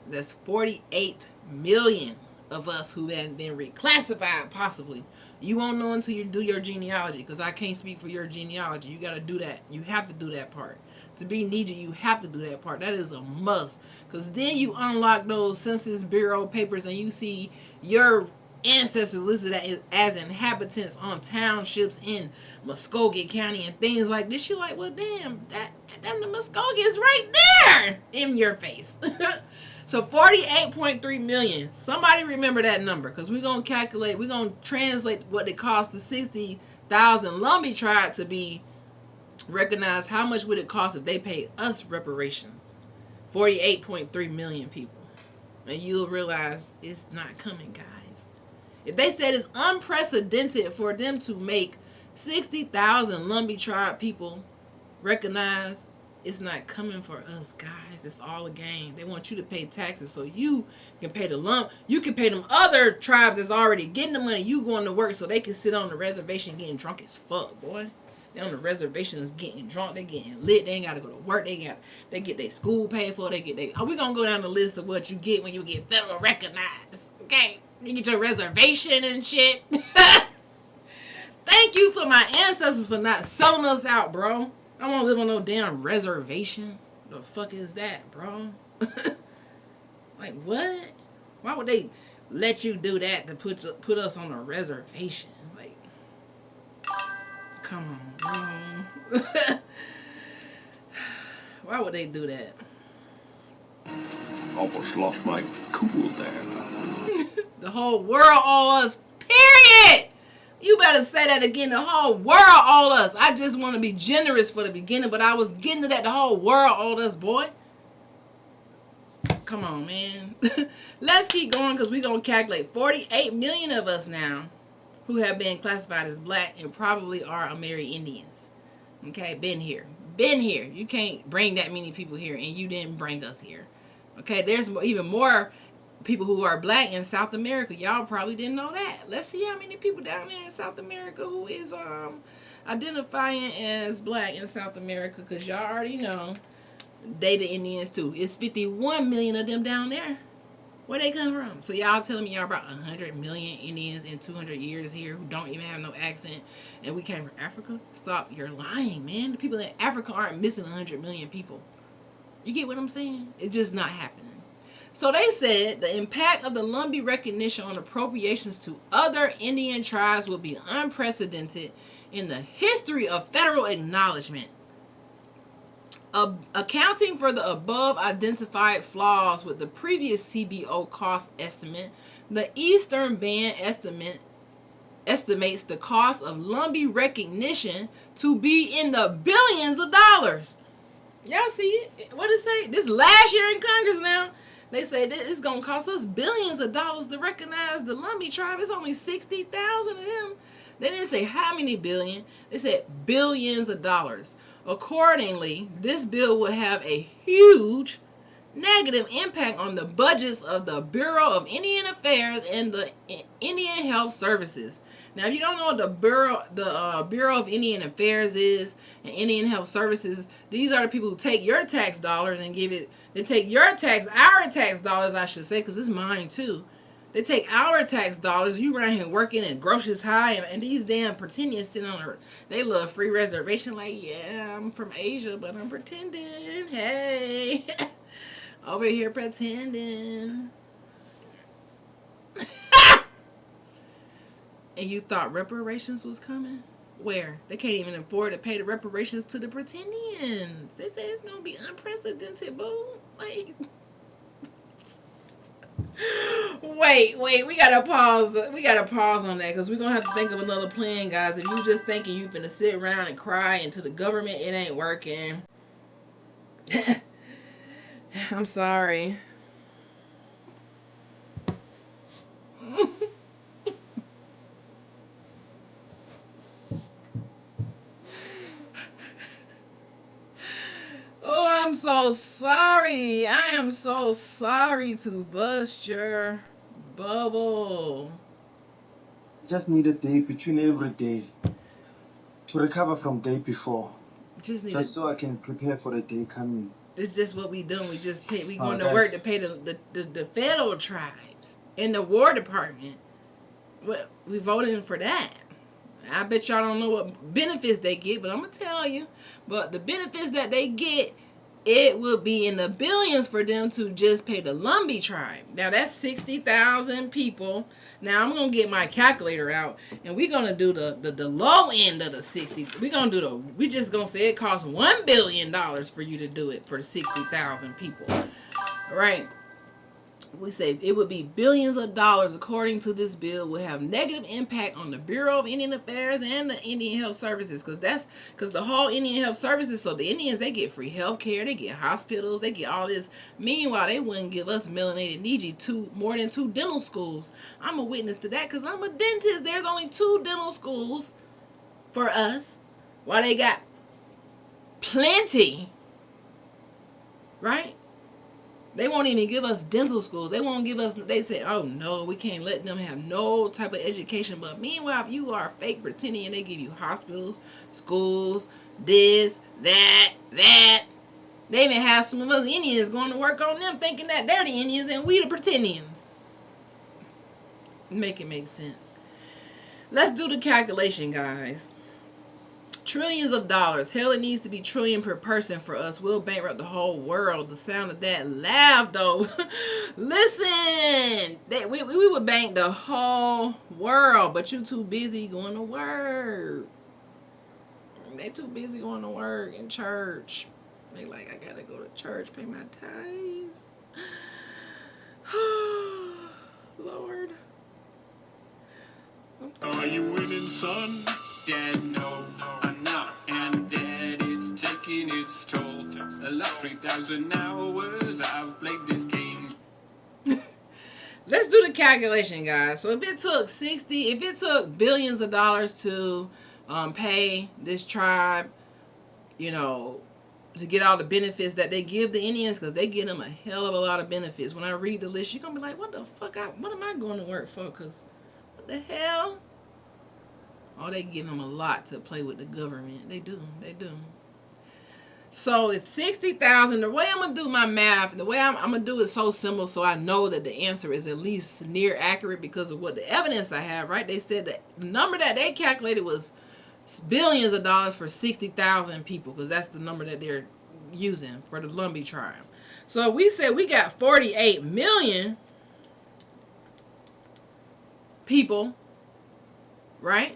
That's 48 million of us who have been reclassified, possibly. You won't know until you do your genealogy, because I can't speak for your genealogy. You got to do that. You have to do that part. To be needed, you have to do that part. That is a must, because then you unlock those Census Bureau papers and you see your ancestors listed as inhabitants on townships in Muskogee County and things like this. You're like, well, damn, the Muskogee is right there in your face. So 48.3 million. Somebody remember that number, because we're going to translate what it cost the 60,000 Lumbee tribe to be recognized. How much would it cost if they paid us reparations? 48.3 million people. And you'll realize it's not coming, guys. If they said it's unprecedented for them to make 60,000 Lumbee tribe people recognize, it's not coming for us, guys. It's all a game. They want you to pay taxes so you can pay the lump. You can pay them other tribes that's already getting the money. You going to work so they can sit on the reservation getting drunk as fuck, boy. They on the reservations getting drunk. They getting lit. They ain't got to go to work. They get their school paid for. We going to go down the list of what you get when you get federal recognized. Okay? You get your reservation and shit. Thank you for my ancestors for not selling us out, bro. I don't want to live on no damn reservation. The fuck is that, bro? Like, what? Why would they let you do that to put us on a reservation? Like, come on, bro. Why would they do that? Almost lost my cool there. The whole world owes us, period. You better say that again. The whole world owed us. I just want to be generous for the beginning, but I was getting to that. The whole world owed us, boy. Come on, man. Let's keep going, because we're going to calculate 48 million of us now who have been classified as black and probably are Amerindians. Okay, been here. You can't bring that many people here, and you didn't bring us here. Okay, there's even more people who are black in South America. Y'all probably didn't know that. Let's see how many people down there in South America who is identifying as black in South America, because y'all already know they the Indians too. It's 51 million of them down there. Where they come from? So y'all telling me y'all about 100 million Indians in 200 years here who don't even have no accent, and we came from Africa? Stop, you're lying, man. The people in Africa aren't missing 100 million people. You get what I'm saying? It's just not happening. So they said the impact of the Lumbee recognition on appropriations to other Indian tribes will be unprecedented in the history of federal acknowledgement. Accounting for the above identified flaws with the previous CBO cost estimate, the Eastern Band estimates the cost of Lumbee recognition to be in the billions of dollars. Y'all see it? What did it say? This last year in Congress now. They say that it's going to cost us billions of dollars to recognize the Lumbee tribe. It's only 60,000 of them. They didn't say how many billion. They said billions of dollars. Accordingly, this bill will have a huge negative impact on the budgets of the Bureau of Indian Affairs and the Indian Health Services. Now, if you don't know what the Bureau of Indian Affairs is and Indian Health Services, these are the people who take your tax dollars and give it. They take our tax dollars, I should say, because it's mine too. They take our tax dollars. You around here working at Groceries High, and these damn pretenders sitting on her. They love free reservation. Like, yeah, I'm from Asia, but I'm pretending. Hey, over here pretending. And you thought reparations was coming? Where? They can't even afford to pay the reparations to the pretendians. They say it's gonna be unprecedented, boo. Like, wait, we gotta pause. We gotta pause on that because we're gonna have to think of another plan, guys. If you just thinking you finna sit around and cry into the government, it ain't working. I'm sorry. Oh, I'm so sorry. I am so sorry to bust your bubble. Just need a day between every day to recover from day before. Just so I can prepare for the day coming. It's just what we doing. We just pay. We going to work to pay the federal tribes and the War Department. We voting for that. I bet y'all don't know what benefits they get, but I'm gonna tell you. But the benefits that they get, it will be in the billions for them to just pay the Lumbee tribe. Now that's 60,000 people. Now I'm gonna get my calculator out, and we're gonna do the low end of the 60. We just gonna say it costs $1 billion for you to do it for 60,000 people, right? We say it would be billions of dollars according to this bill, will have negative impact on the Bureau of Indian Affairs and the Indian Health Services, because the whole Indian Health Services, so the Indians, they get free health care, they get hospitals, they get all this. Meanwhile, they wouldn't give us melanated Niji more than 2 dental schools. I'm a witness to that because I'm a dentist. There's only 2 dental schools for us, while they got plenty, right? They won't even give us dental schools. They won't give us, they say, oh no, we can't let them have no type of education. But meanwhile, if you are fake pretending, and they give you hospitals, schools, this, that. They even have some of us Indians going to work on them thinking that they're the Indians and we the pretendians. Make it make sense. Let's do the calculation, guys. Trillions of dollars. Hell, it needs to be trillion per person for us. We'll bankrupt the whole world. The sound of that laugh, though. Listen, we would bank the whole world, but you too busy going to work. They too busy going to work in church. They like, I gotta go to church, pay my tithes. Lord. Are you winning, son? Dad, no, I'm not. And Dad, it's taking its toll. The last 3,000 hours I've played this game. Let's do the calculation, guys. So if it took billions of dollars to pay this tribe, to get all the benefits that they give the Indians, because they give them a hell of a lot of benefits. When I read the list, you're going to be like, what the fuck? What am I going to work for? Because what the hell? Oh, they give them a lot to play with the government. They do. So if 60,000, the way I'm going to do my math, the way I'm going to do it so simple so I know that the answer is at least near accurate because of what the evidence I have, right? They said that the number that they calculated was billions of dollars for 60,000 people, because that's the number that they're using for the Lumbee tribe. So we said we got 48 million people, right?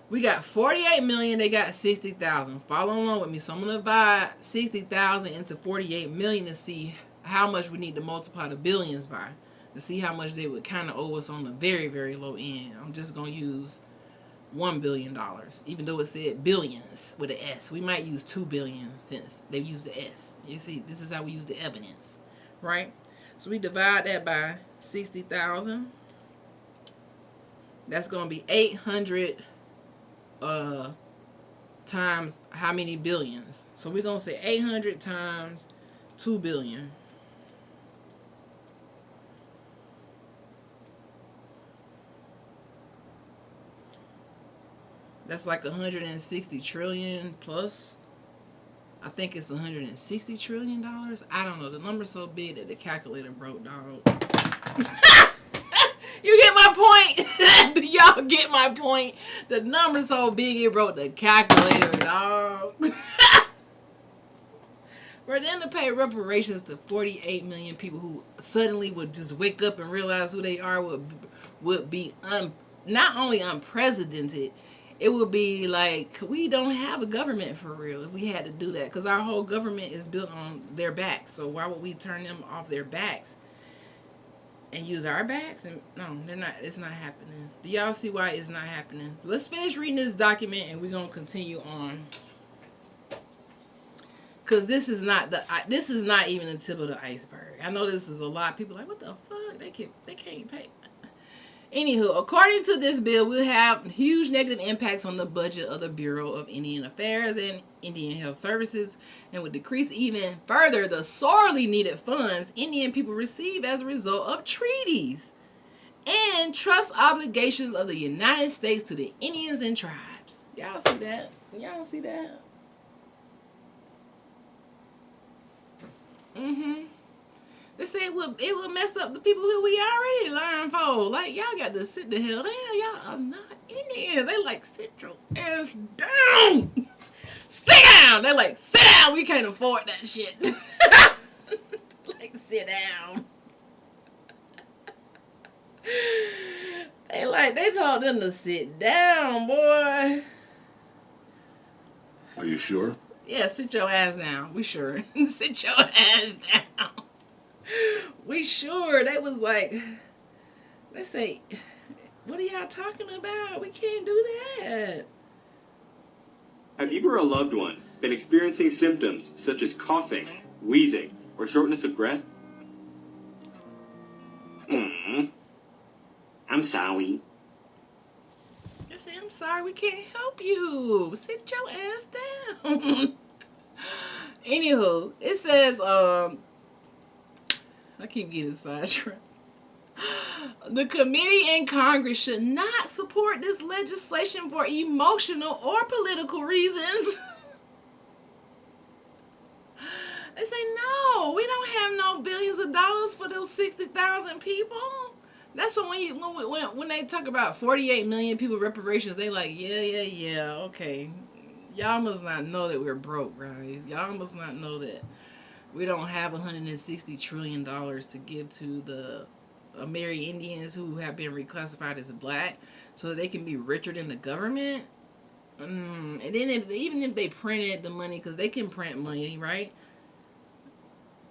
We got 48 million, they got 60,000. Follow along with me. So I'm going to divide 60,000 into 48 million to see how much we need to multiply the billions by, to see how much they would kind of owe us on the very, very low end. I'm just going to use $1 billion, even though it said billions with an S. We might use 2 billion since they used the S. You see, this is how we use the evidence, right? So we divide that by 60,000. That's going to be 800 times how many billions. So we're going to say 800 times 2 billion. That's like 160 trillion plus. I think it's 160 trillion dollars. I don't know. The number's so big that the calculator broke, dog. You get my point? Do y'all get my point? The number's so big it broke the calculator, dog. For them to pay reparations to 48 million people who suddenly would just wake up and realize who they are would be not only unprecedented, it would be like we don't have a government for real if we had to do that, because our whole government is built on their backs. So why would we turn them off their backs and use our backs? And no, they're not. It's not happening. Do y'all see why it's not happening? Let's finish reading this document and we're gonna continue on. Cause this is not even the tip of the iceberg. I know this is a lot. People are like, what the fuck? They can't pay. Anywho, according to this bill, we'll have huge negative impacts on the budget of the Bureau of Indian Affairs and Indian Health Services, and would decrease even further the sorely needed funds Indian people receive as a result of treaties and trust obligations of the United States to the Indians and tribes. Y'all see that? Y'all see that? They say it will mess up the people who we already learn for. Like, y'all got to sit the hell down. Y'all are not Indians. They like, sit your ass down. Sit down. They're like, sit down. We can't afford that shit. Like, sit down. They told them to sit down, boy. Are you sure? Yeah, sit your ass down. We sure. Sit your ass down. We sure. They was like, they say, what are y'all talking about? We can't do that. Have you or a loved one been experiencing symptoms such as coughing, wheezing, or shortness of breath? I'm sorry. They say, I'm sorry, we can't help you. Sit your ass down. Anywho, it says, I keep getting sidetracked. The committee in Congress should not support this legislation for emotional or political reasons. They say, no, we don't have no billions of dollars for those 60,000 people. That's when they talk about 48 million people reparations, they like, yeah, okay. Y'all must not know that we're broke, guys. Y'all must not know that we don't have $160 trillion to give to the Amerindians who have been reclassified as black so that they can be richer than the government. And then even if they printed the money, because they can print money, right?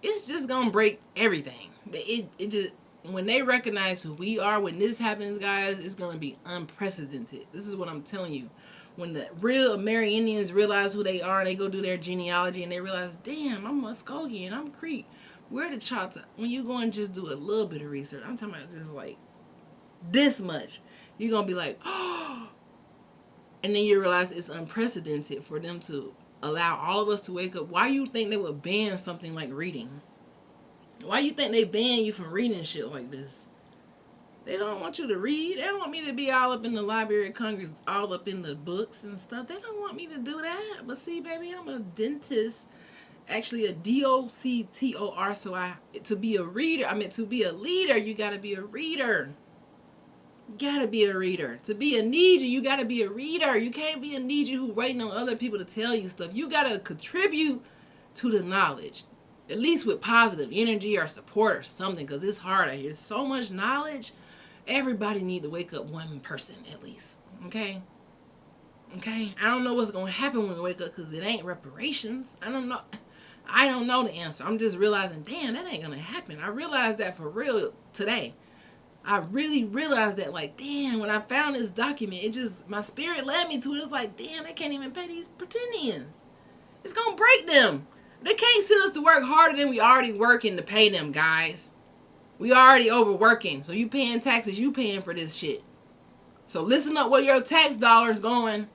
It's just going to break everything. It just, when they recognize who we are, when this happens, guys, it's going to be unprecedented. This is what I'm telling you. When the real Amerindians realize who they are, and they go do their genealogy, and they realize, damn, I'm Muskogee, I'm Creek. We're the Choctaw. When you go and just do a little bit of research, I'm talking about just like this much, you're going to be like, oh. And then you realize it's unprecedented for them to allow all of us to wake up. Why you think they would ban something like reading? Why you think they ban you from reading shit like this? They don't want you to read. They don't want me to be all up in the Library of Congress, all up in the books and stuff. They don't want me to do that. But see, baby, I'm a dentist. Actually, a DOCTOR. So to be a reader, to be a leader, you got to be a reader. You got to be a reader. To be a needy, you got to be a reader. You can't be a needy who waiting on other people to tell you stuff. You got to contribute to the knowledge. At least with positive energy or support or something, because it's hard out here. There's so much knowledge. Everybody need to wake up one person at least. Okay? I don't know what's going to happen when we wake up, because it ain't reparations. I don't know the answer. I'm just realizing, damn, that ain't going to happen. I realized that for real today. I really realized that, like, damn, when I found this document, it just, my spirit led me to it. It's like, damn, they can't even pay these pretendians. It's going to break them. They can't send us to work harder than we already working to pay them, guys. We already overworking. So you paying taxes, you paying for this shit. So listen up where your tax dollars going.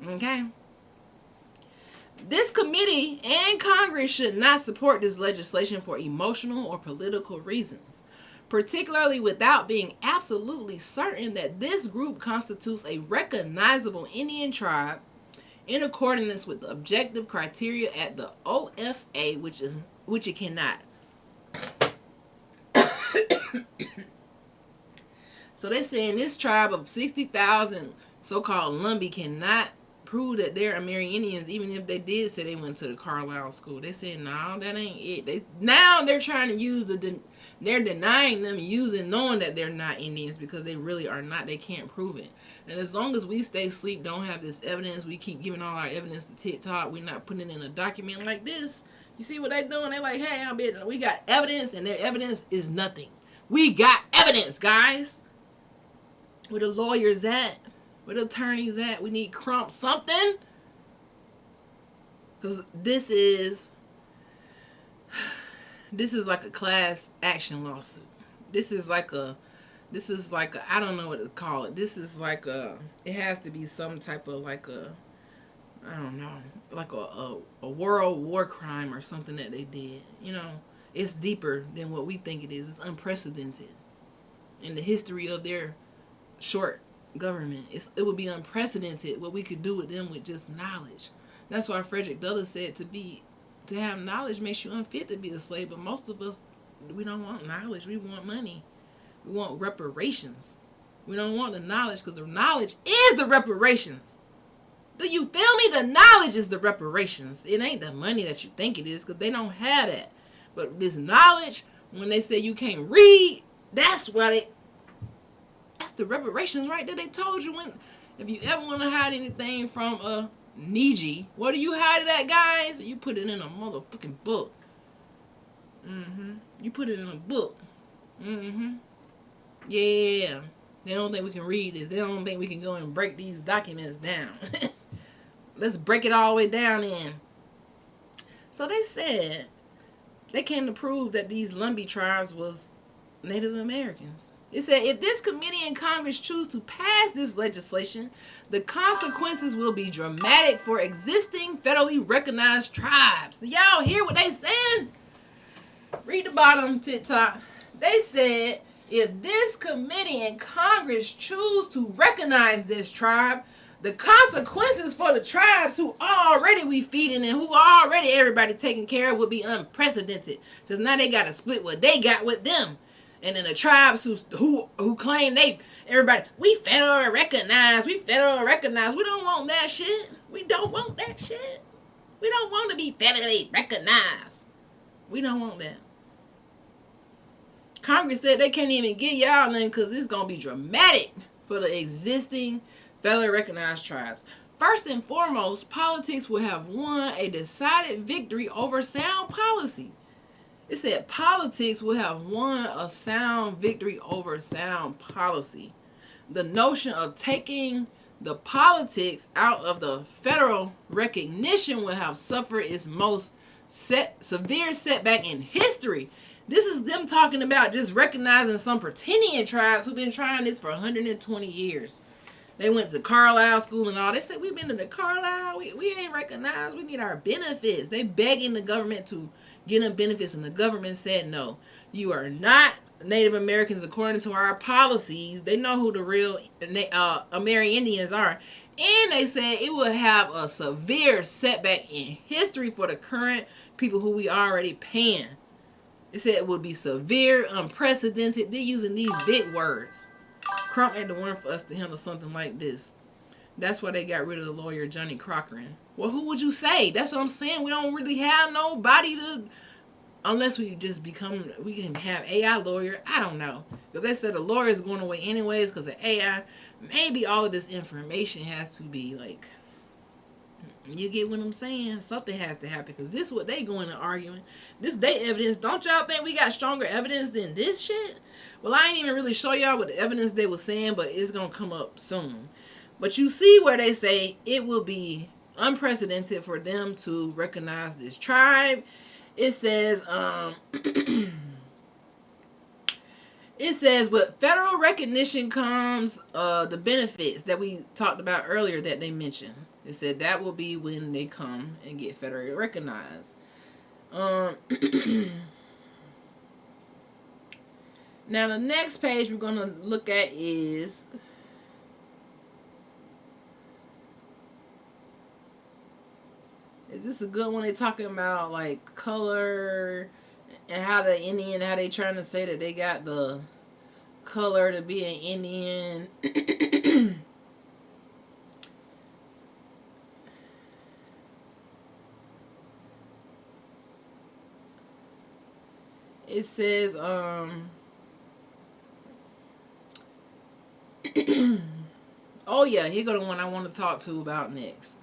Okay? This committee and Congress should not support this legislation for emotional or political reasons. particularly without being absolutely certain that this group constitutes a recognizable Indian tribe in accordance with the objective criteria at the OFA, which it cannot. So they're saying this tribe of 60,000 so-called Lumbee cannot prove that they're Amerindians, even if they did say they went to the Carlisle school. They said, no, that ain't it. They're trying to use they're denying them knowing that they're not Indians because they really are not. They can't prove it. And as long as we stay asleep, don't have this evidence, we keep giving all our evidence to TikTok, we're not putting it in a document like this. You see what they're doing? They're like, hey, we got evidence, and their evidence is nothing. We got evidence, guys. Where the lawyers at? Where the attorneys at? We need Crump something. Because this is like a class action lawsuit. This is like a I don't know what to call it. This is like it has to be some type of like I don't know, like a world war crime or something that they did. You know, it's deeper than what we think it is. It's unprecedented in the history of their short government. It would be unprecedented what we could do with them with just knowledge. That's why Frederick Douglass said to have knowledge makes you unfit to be a slave. But most of us, we don't want knowledge. We want money. We want reparations. We don't want the knowledge because the knowledge is the reparations. Do you feel me? The knowledge is the reparations. It ain't the money that you think it is because they don't have that. But this knowledge, when they say you can't read, that's the reparations right there. They told you if you ever want to hide anything from a Niji, what do you hide it at, guys? You put it in a motherfucking book. You put it in a book. Yeah. They don't think we can read this. They don't think we can go and break these documents down. Let's break it all the way down in. So they said they came to prove that these Lumbee tribes was Native Americans. It said if this committee in Congress choose to pass this legislation, the consequences will be dramatic for existing federally recognized tribes. Do y'all hear what they saying? Read the bottom, TikTok. They said if this committee in Congress choose to recognize this tribe, the consequences for the tribes who already we feeding and who already everybody taking care of will be unprecedented. Because now they got to split what they got with them. And then the tribes who claim everybody, we federally recognized. We don't want that shit. We don't want that shit. We don't want to be federally recognized. We don't want that. Congress said they can't even give y'all nothing because it's going to be dramatic for the existing federally recognized tribes. First and foremost, politics will have won a decided victory over sound policy. It said politics will have won a sound victory over sound policy. The notion of taking the politics out of the federal recognition will have suffered its most severe setback in history. This is them talking about just recognizing some pretending tribes who've been trying this for 120 years. They went to Carlisle school and all. They said, we've been to the Carlisle. We ain't recognized. We need our benefits. They begging the government to get them benefits, and the government said, no, you are not Native Americans according to our policies. They know who the real Amerindians are. And they said it will have a severe setback in history for the current people who we already paying. It said it would be severe, unprecedented. They're using these big words. Crump ain't the one for us to handle something like this. That's why they got rid of the lawyer Johnny Cochran. Well, who would you say? That's what I'm saying. We don't really have nobody to, unless we just we can have AI lawyer. I don't know. Because they said the lawyer is going away anyways because of AI. Maybe all of this information has to be like, you get what I'm saying? Something has to happen because this is what they going and arguing. This they evidence. Don't y'all think we got stronger evidence than this shit? Well, I ain't even really show y'all what the evidence they were saying, but it's going to come up soon. But you see where they say it will be unprecedented for them to recognize this tribe. It says, it says, with federal recognition comes the benefits that we talked about earlier that they mentioned. It said that will be when they come and get federally recognized. Now the next page we're gonna look at is this a good one? They're talking about like color and how the Indian, how they trying to say that they got the color to be an Indian. It says, oh yeah, here go the one I want to talk to about next.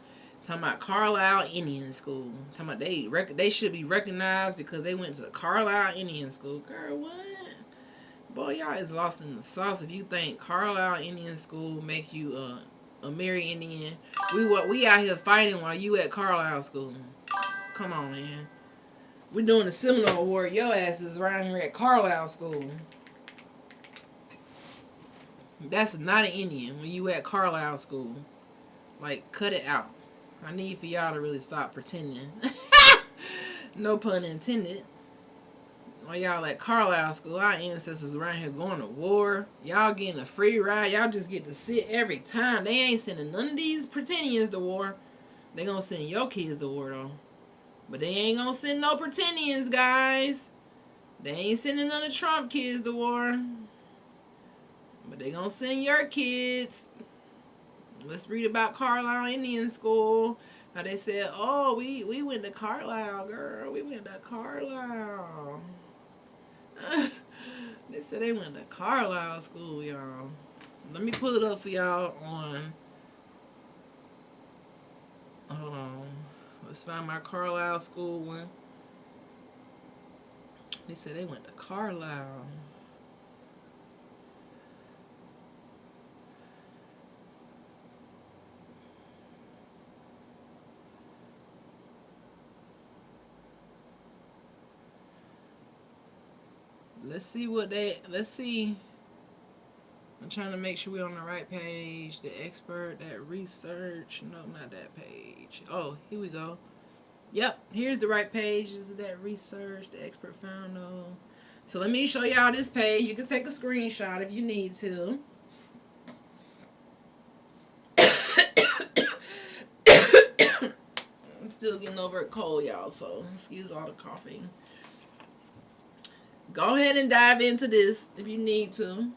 Talking about Carlisle Indian School. Talking about they should be recognized because they went to Carlisle Indian School. Girl, what? Boy, y'all is lost in the sauce if you think Carlisle Indian School make you a merry Indian. We out here fighting while you at Carlisle School. Come on, man. We're doing the Seminole Award. Your ass is around here at Carlisle School. That's not an Indian when you at Carlisle School. Like, cut it out. I need for y'all to really stop pretending. No pun intended. While y'all at Carlisle School, our ancestors around here going to war. Y'all getting a free ride. Y'all just get to sit every time. They ain't sending none of these pretendians to war. They gonna send your kids to war, though. But they ain't gonna send no pretendians, guys. They ain't sending none of Trump kids to war. But they gonna send your kids. Let's read about Carlisle Indian School. How they said, oh, we went to Carlisle, girl. We went to Carlisle. They said they went to Carlisle School, y'all. Let me pull it up for y'all on. Hold on. Let's find my Carlisle School one. They said they went to Carlisle. Let's see. I'm trying to make sure we're on the right page. The expert, that research. No, not that page. Oh, here we go. Yep, here's the right page. Is it that research? The expert found no. So let me show y'all this page. You can take a screenshot if you need to. I'm still getting over a cold, y'all, so excuse all the coughing. Go ahead and dive into this if you need to.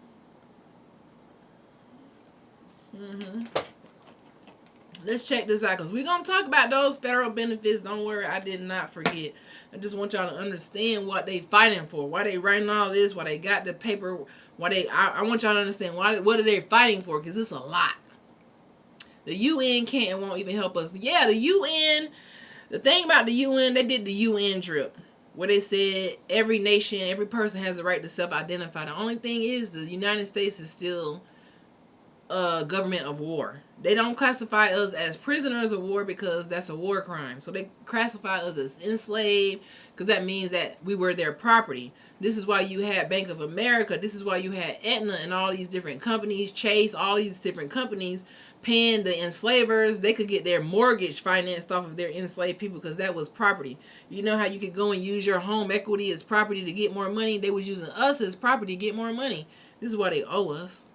Let's check this out because we're going to talk about those federal benefits. Don't worry, I did not forget. I just want y'all to understand what they fighting for, why they writing all this, why they got the paper, I want y'all to understand what are they fighting for, because it's a lot. The UN can't and won't even help us. Yeah, the UN, the thing about the UN, they did the UN drip, where they said every nation, every person has the right to self-identify. The only thing is the United States is still a government of war. They don't classify us as prisoners of war because that's a war crime. So they classify us as enslaved because that means that we were their property. This is why you had Bank of America. This is why you had Aetna and all these different companies, Chase, all these different companies paying the enslavers. They could get their mortgage financed off of their enslaved people because that was property. You know how you could go and use your home equity as property to get more money? They was using us as property to get more money. This is why they owe us.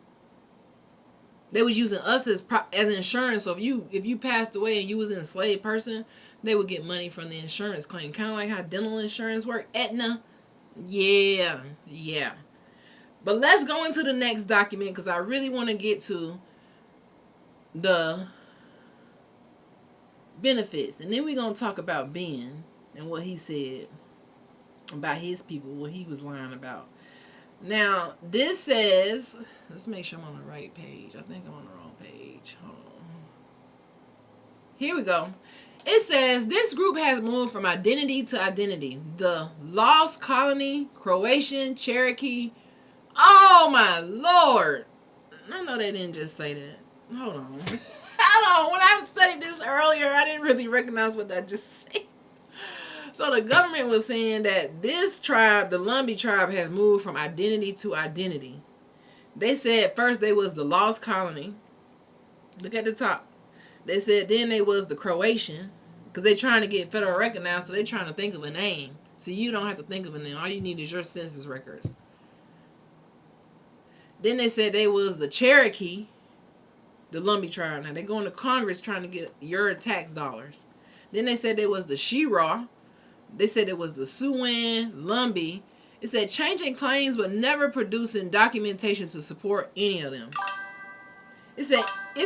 They was using us as insurance. So if you passed away and you was an enslaved person, they would get money from the insurance claim. Kind of like how dental insurance work. Aetna. Yeah. But let's go into the next document because I really want to get to the benefits. And then we're going to talk about Ben and what he said about his people, what he was lying about. Now, this says, let's make sure I'm on the right page. I think I'm on the wrong page. Hold on. Here we go. It says, this group has moved from identity to identity. The Lost Colony, Croatian, Cherokee. Oh, my Lord. I know they didn't just say that. Hold on. Hold on. When I studied this earlier, I didn't really recognize what that just said. So the government was saying that this tribe, the Lumbee tribe, has moved from identity to identity. They said first they was the Lost Colony. Look at the top. They said then they was the Croatian, because they trying to get federal recognized, so they trying to think of a name. So you don't have to think of a name. All you need is your census records. Then they said they was the Cherokee, the Lumbee tribe. Now they going to Congress trying to get your tax dollars. Then they said they was the Shira. They said it was the Siouan, Lumbee. It said changing claims but never producing documentation to support any of them. It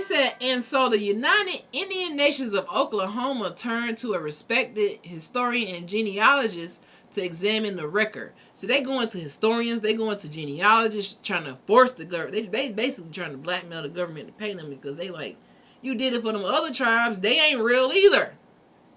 said, and so the United Indian Nations of Oklahoma turned to a respected historian and genealogist to examine the record. So they going to historians, they going to genealogists, trying to force the government. They basically trying to blackmail the government to pay them because they like, you did it for them other tribes. They ain't real either.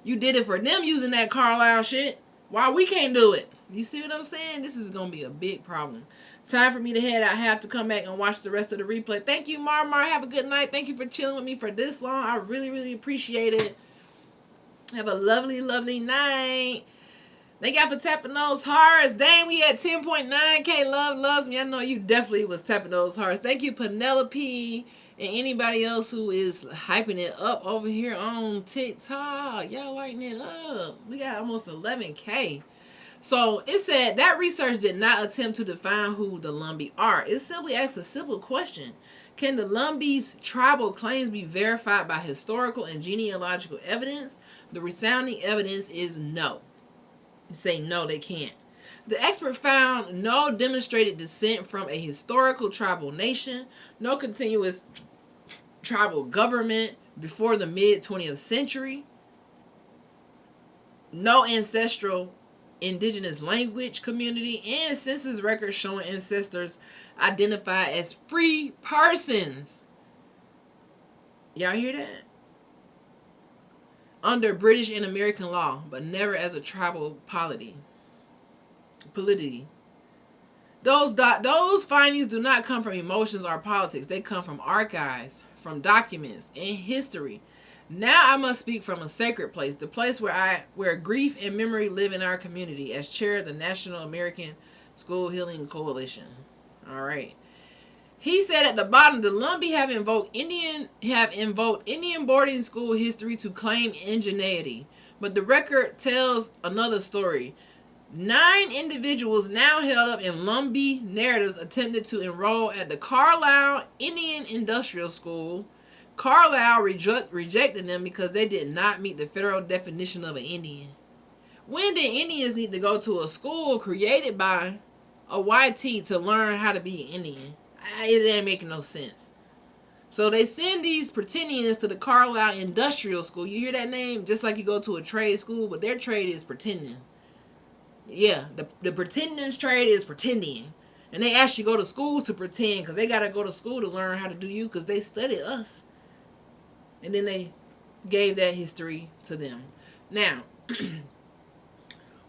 You did it for them using that Carlisle shit. Why we can't do it? You see what I'm saying? This is going to be a big problem. Time for me to head out. I have to come back and watch the rest of the replay. Thank you, Mar. Have a good night. Thank you for chilling with me for this long. I really, really appreciate it. Have a lovely, lovely night. Thank y'all for tapping those hearts. Dang, we at 10.9K. Love loves me. I know you definitely was tapping those hearts. Thank you, Penelope, and anybody else who is hyping it up over here on TikTok. Y'all lighting it up. We got almost 11K. So it said that research did not attempt to define who the Lumbee are. It simply asked a simple question. Can the Lumbee's tribal claims be verified by historical and genealogical evidence? The resounding evidence is no. Say no, they can't. The expert found no demonstrated descent from a historical tribal nation, no continuous tribal government before the mid-20th century, no ancestral indigenous language community, and census records showing ancestors identified as free persons. Y'all hear that? Under British and American law, but never as a tribal polity. Those findings do not come from emotions or politics. They come from archives, from documents, and history. Now I must speak from a sacred place, the place where grief and memory live in our community, as chair of the National American School Healing Coalition. All right. He said at the bottom, the Lumbee have invoked Indian boarding school history to claim indigeneity, but the record tells another story. 9 individuals now held up in Lumbee narratives attempted to enroll at the Carlisle Indian Industrial School. Carlisle rejected them because they did not meet the federal definition of an Indian. When did Indians need to go to a school created by a YT to learn how to be an Indian? It ain't making no sense. So they send these pretendians to the Carlisle Industrial School. You hear that name? Just like you go to a trade school, but their trade is pretending. Yeah, the pretending's trade is pretending. And they actually go to school to pretend because they got to go to school to learn how to do you because they studied us. And then they gave that history to them. Now,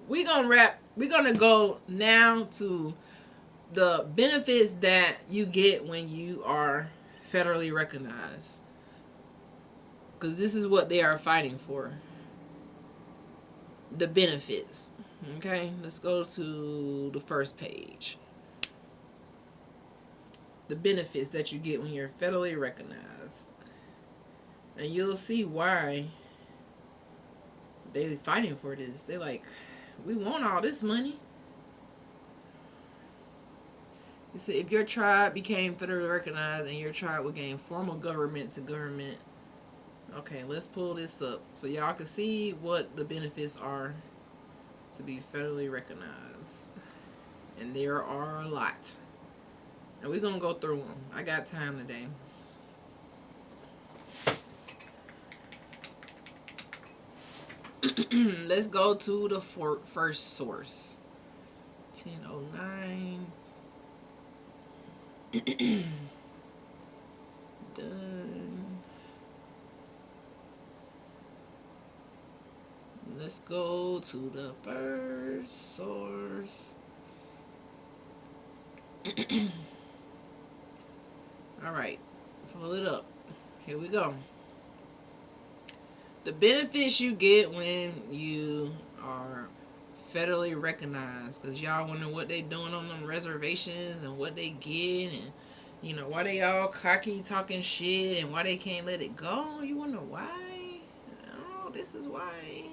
we're going to go now to the benefits that you get when you are federally recognized. Because this is what they are fighting for. The benefits. Okay, let's go to the first page. The benefits that you get when you're federally recognized. And you'll see why they're fighting for this. They're like, we want all this money. It said if your tribe became federally recognized and your tribe would gain formal government to government. Okay, let's pull this up so y'all can see what the benefits are to be federally recognized. And there are a lot. And we're going to go through them. I got time today. Let's go to the first source. 1009. Done. Let's go to the first source. All right, pull it up. Here we go. The benefits you get when you are federally recognized, because y'all wondering what they doing on them reservations and what they get, and you know why they all cocky talking shit and why they can't let it go. You wonder why? Oh, this is why.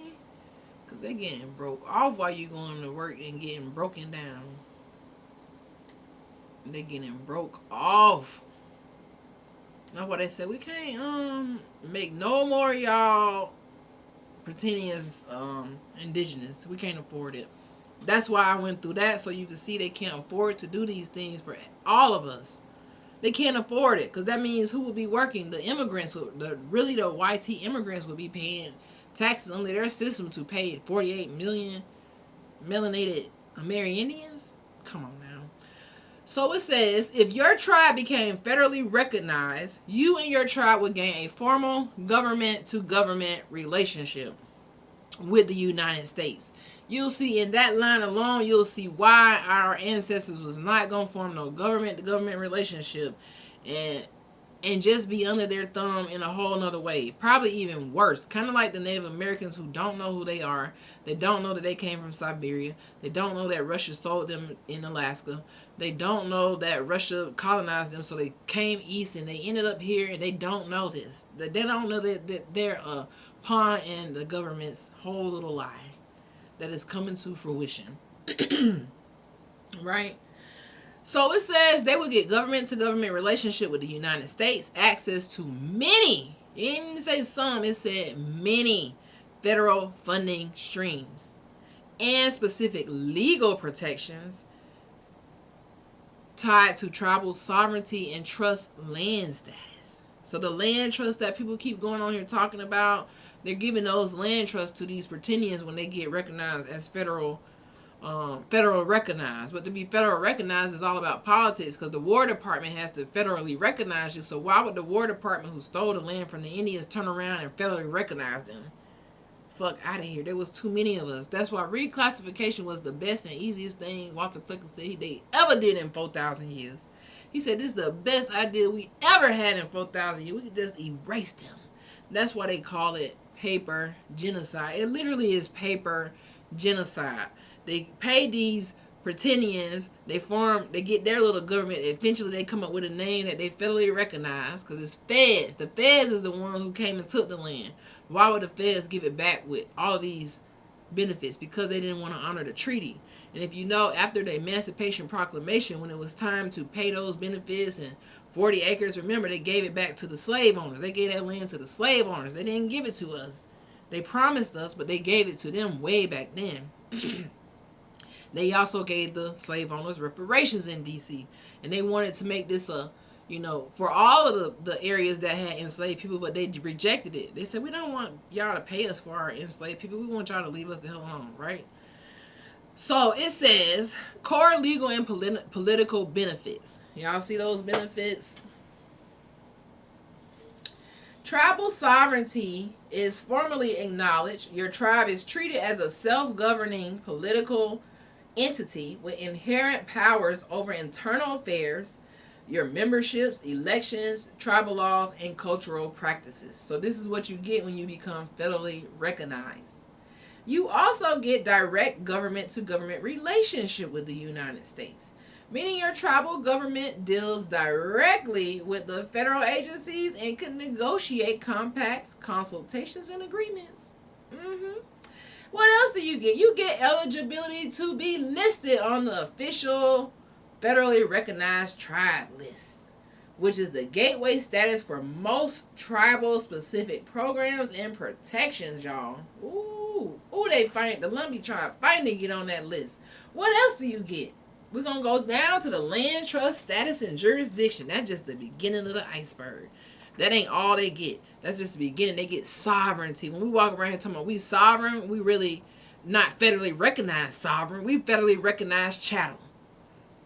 Because they getting broke off while you going to work and getting broken down. They getting broke off. That's why they said we can't make no more y'all pretending as indigenous. We can't afford it. That's why I went through that, so you can see they can't afford to do these things for all of us. They can't afford it, because that means who would be working? The immigrants, the YT immigrants would be paying taxes under their system to pay 48 million melanated Amerindians. Come on now. So it says, if your tribe became federally recognized, you and your tribe would gain a formal government-to-government relationship with the United States. You'll see in that line alone, you'll see why our ancestors was not going to form no government-to-government relationship and just be under their thumb in a whole nother way. Probably even worse. Kind of like the Native Americans who don't know who they are. They don't know that they came from Siberia. They don't know that Russia sold them in Alaska. They don't know that Russia colonized them, so they came east and they ended up here, and they don't know this. They don't know that they're a pawn in the government's whole little lie that is coming to fruition. Right? So it says they would get government-to-government relationship with the United States, access to many, it didn't say some, it said many federal funding streams, and specific legal protections tied to tribal sovereignty and trust land status. So the land trust that people keep going on here talking about, they're giving those land trusts to these pretendians when they get recognized as federal recognized. But to be federal recognized is all about politics, because the War Department has to federally recognize you. So why would the War Department, who stole the land from the Indians, turn around and federally recognize them? Fuck out of here. There was too many of us. That's why reclassification was the best and easiest thing Walter Flicker said they ever did in 4,000 years. He said this is the best idea we ever had in 4,000 years. We could just erase them. That's why they call it paper genocide. It literally is paper genocide. They pay these pretendians, they get their little government, eventually they come up with a name that they federally recognize, because it's feds. The feds is the ones who came and took the land. Why would the feds give it back with all these benefits? Because they didn't want to honor the treaty. And if you know, after the Emancipation Proclamation, when it was time to pay those benefits and 40 acres, remember, they gave it back to the slave owners. They gave that land to the slave owners. They didn't give it to us. They promised us, but they gave it to them way back then. They also gave the slave owners reparations in D.C. And they wanted to make this for all of the areas that had enslaved people, but they rejected it. They said, we don't want y'all to pay us for our enslaved people. We want y'all to leave us the hell alone, right? So it says core legal and political benefits. Y'all see those benefits? Tribal sovereignty is formally acknowledged. Your tribe is treated as a self-governing political entity with inherent powers over internal affairs, your memberships, elections, tribal laws, and cultural practices. So this is what you get when you become federally recognized. You also get direct government-to-government relationship with the United States, meaning your tribal government deals directly with the federal agencies and can negotiate compacts, consultations, and agreements. What else do you get? You get eligibility to be listed on the official federally recognized tribe list, which is the gateway status for most tribal-specific programs and protections, y'all. Ooh, they find the Lumbee tribe fighting to get on that list. What else do you get? We're going to go down to the land trust status and jurisdiction. That's just the beginning of the iceberg. That ain't all they get. That's just the beginning. They get sovereignty. When we walk around here talking about we sovereign, we really not federally recognized sovereign. We federally recognized chattel.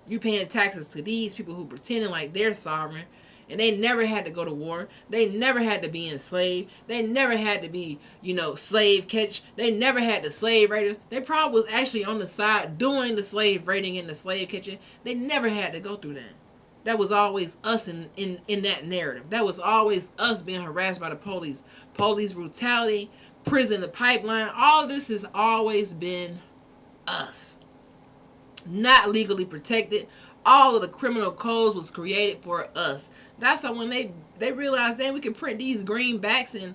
You paying taxes to these people who pretending like they're sovereign, and they never had to go to war. They never had to be enslaved. They never had to be, slave catch. They never had the slave raiders. They probably was actually on the side doing the slave raiding and the slave catching. They never had to go through that. That was always us in that narrative. That was always us being harassed by the police. Police brutality, prison, the pipeline. All this has always been us. Not legally protected. All of the criminal codes was created for us. That's how when they realized then we could print these greenbacks and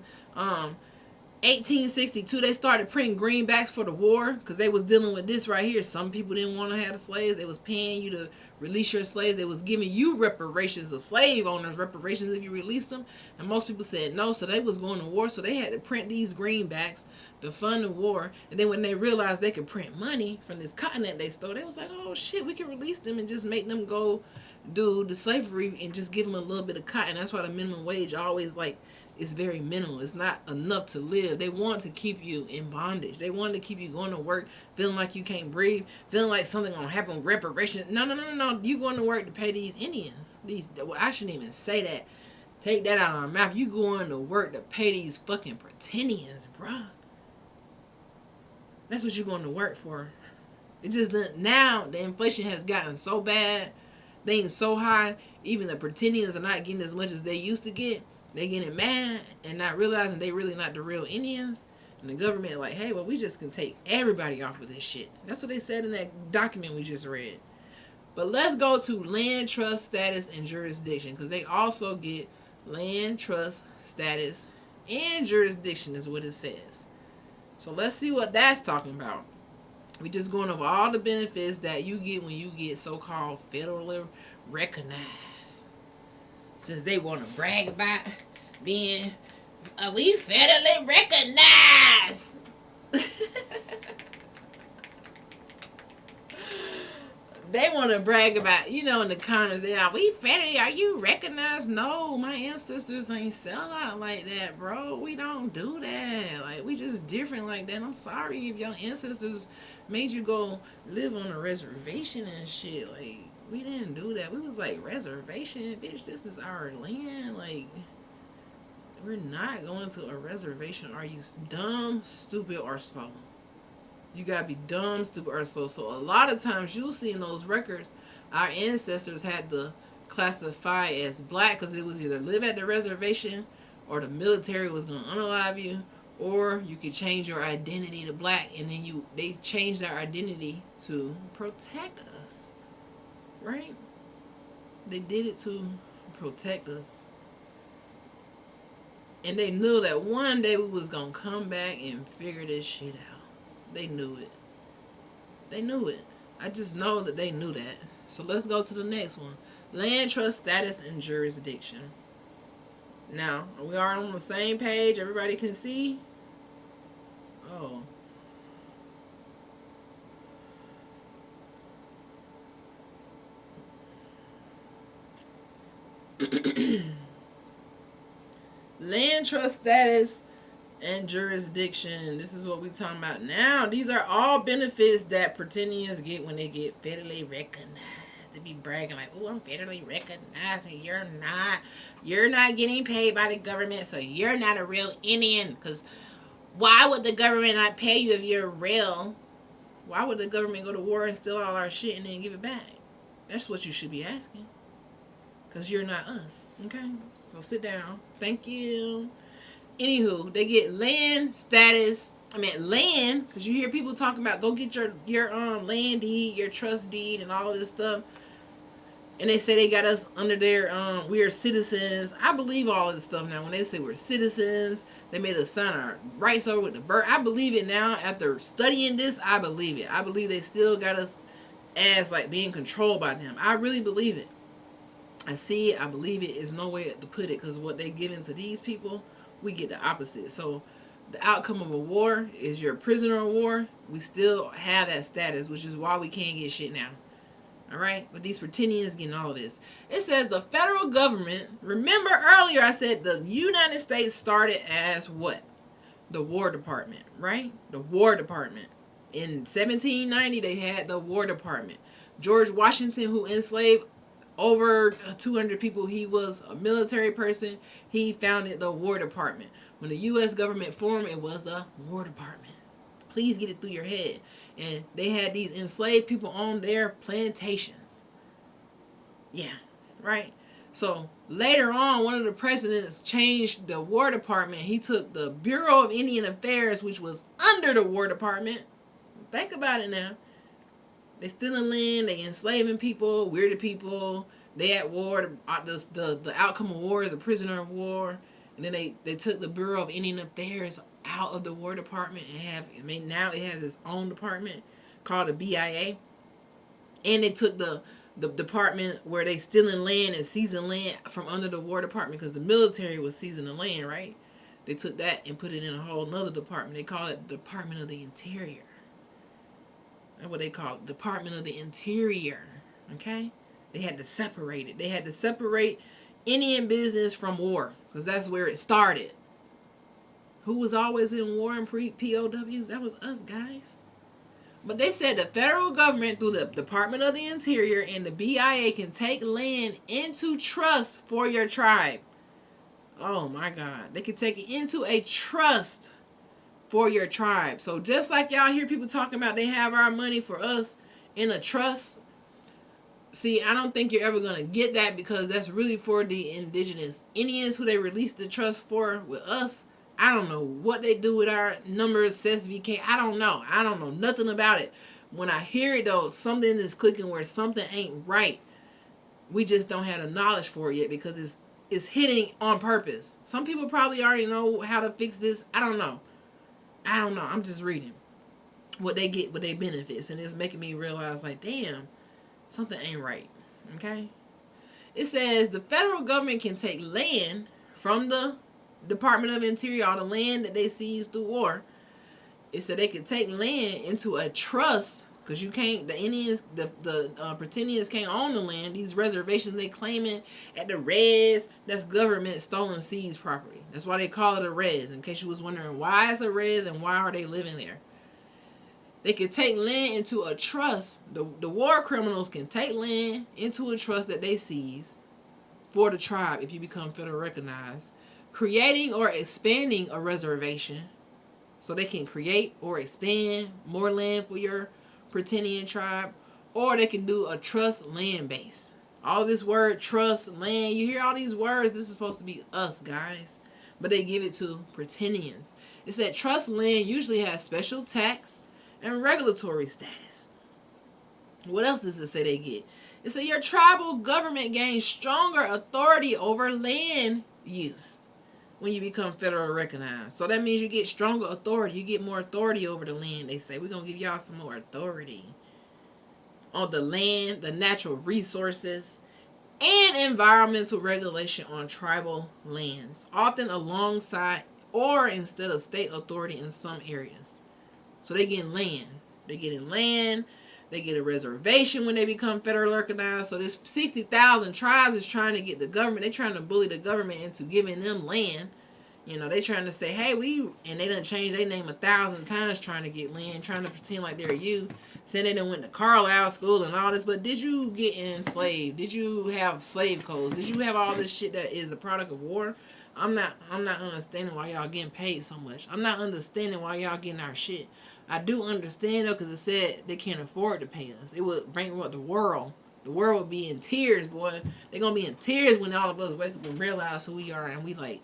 1862, they started printing greenbacks for the war because they was dealing with this right here. Some people didn't want to have the slaves. They was paying you to release your slaves. They was giving you reparations, the slave owners reparations if you released them. And most people said no, so they was going to war. So they had to print these greenbacks to fund the war. And then when they realized they could print money from this cotton that they stole, they was like, oh shit, we can release them and just make them go do the slavery and just give them a little bit of cotton. That's why the minimum wage always like, it's very minimal. It's not enough to live. They want to keep you in bondage. They want to keep you going to work, feeling like you can't breathe, feeling like something gonna happen. Reparation. No. You going to work to pay these Indians. Well, I shouldn't even say that. Take that out of my mouth. You going to work to pay these fucking pretendians, bruh. That's what you're going to work for. It just now the inflation has gotten so bad, things so high. Even the pretendians are not getting as much as they used to get. They getting mad and not realizing they really not the real Indians. And the government like, hey, well, we just can take everybody off of this shit. That's what they said in that document we just read. But let's go to land trust status and jurisdiction, because they also get land trust status and jurisdiction is what it says. So let's see what that's talking about. We just going over all the benefits that you get when you get so-called federally recognized. Since they want to brag about being, we federally recognized. They want to brag about, in the comments, they are, we federally, are you recognized? No, my ancestors ain't sell out like that, bro. We don't do that. Like, we just different like that. I'm sorry if your ancestors made you go live on a reservation and shit. Like, we didn't do that. We was like, reservation? Bitch, this is our land. Like, we're not going to a reservation. Are you dumb, stupid, or slow? You gotta be dumb, stupid, or slow. So a lot of times you'll see in those records, our ancestors had to classify as black because it was either live at the reservation or the military was gonna unalive you, or you could change your identity to black, and then they changed their identity to protect us. Right? They did it to protect us. And they knew that one day we was going to come back and figure this shit out. They knew it. They knew it. I just know that they knew that. So let's go to the next one. Land trust status and jurisdiction. Now, we are on the same page. Everybody can see. Oh. Land trust status and jurisdiction. This is what we're talking about now. These are all benefits that pretendians get when they get federally recognized. They be bragging like, oh, I'm federally recognized, and you're not. You're not getting paid by the government, so you're not a real Indian. Because why would the government not pay you if you're real? Why would the government go to war and steal all our shit and then give it back? That's what you should be asking. Because you're not us. Okay? So sit down. Thank you. Anywho, they get land status. Land, because you hear people talking about go get your land deed, your trust deed, and all of this stuff. And they say they got us under their we are citizens. I believe all of this stuff now. When they say we're citizens, they made us sign our rights over with the birth. I believe it now. After studying this, I believe it. I believe they still got us as like being controlled by them. I really believe it. I see it. I believe it. Is no way to put it, because what they giving to these people, we get the opposite. So the outcome of a war is you're a prisoner of war. We still have that status, which is why we can't get shit now. Alright? But these pretendians getting all of this. It says the federal government, remember earlier I said the United States started as what? The War Department, right? The War Department. In 1790 they had the War Department. George Washington, who enslaved over 200 people, he was a military person. He founded the War Department. When the U.S. government formed, it was the War Department. Please get it through your head. And they had these enslaved people on their plantations. Yeah, right? So later on, one of the presidents changed the War Department. He took the Bureau of Indian Affairs, which was under the War Department. Think about it now. They stealing land, they enslaving people, weirded people. They at war. The outcome of war is a prisoner of war. And then they took the Bureau of Indian Affairs out of the War Department and now it has its own department called the BIA. And they took the department where they stealing land and seizing land from under the War Department, because the military was seizing the land, right? They took that and put it in a whole nother department. They call it Department of the Interior. That's what they call it, Department of the Interior. Okay? They had to separate it. They had to separate Indian business from war, because that's where it started. Who was always in war and POWs? That was us, guys. But they said the federal government, through the Department of the Interior and the BIA, can take land into trust for your tribe. Oh my God. They can take it into a trust for your tribe. So just like y'all hear people talking about they have our money for us in a trust. See, I don't think you're ever going to get that, because that's really for the indigenous Indians who they released the trust for. With us, I don't know what they do with our numbers, SVK. I don't know. I don't know nothing about it. When I hear it, though, something is clicking where something ain't right. We just don't have the knowledge for it yet, because it's hitting on purpose. Some people probably already know how to fix this. I don't know. I'm just reading what they get with their benefits, and it's making me realize, like, damn, something ain't right. Okay? It says the federal government can take land from the Department of Interior, all the land that they seized through war. It said they could take land into a trust, because you can't, the Indians, the Pretendians can't own the land. These reservations they claiming at the res, that's government stolen seized property. That's why they call it a res, in case you was wondering why it's a res and why are they living there. They can take land into a trust. The war criminals can take land into a trust that they seize for the tribe if you become federal recognized, creating or expanding a reservation, so they can create or expand more land for your Pretendian tribe, or they can do a trust land base. All this word trust, land, you hear all these words, this is supposed to be us, guys, but they give it to Pretendians. It said trust land usually has special tax and regulatory status. What else does it say they get? It said your tribal government gains stronger authority over land use when you become federal recognized. So that means you get stronger authority. You get more authority over the land. They say, we're going to give y'all some more authority on the land, the natural resources, and environmental regulation on tribal lands, often alongside or instead of state authority in some areas. So they get land. They get in land. They get a reservation when they become federal recognized. So this 60,000 tribes is trying to get the government. They're trying to bully the government into giving them land. You know, they trying to say, hey, and they done changed their name 1,000 times trying to get land, trying to pretend like they're you. Saying they done went to Carlisle school and all this. But did you get enslaved? Did you have slave codes? Did you have all this shit that is a product of war? I'm not understanding why y'all getting paid so much. I'm not understanding why y'all getting our shit. I do understand, though, because it said they can't afford to pay us. It would bring up the world. The world would be in tears, boy. They're going to be in tears when all of us wake up and realize who we are. And we like,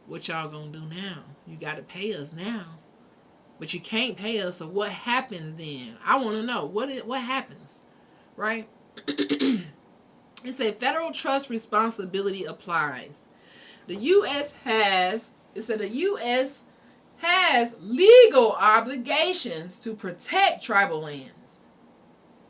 what y'all going to do now? You got to pay us now. But you can't pay us, so what happens then? I want to know. What happens? Right? It said federal trust responsibility applies. The U.S. has legal obligations to protect tribal lands,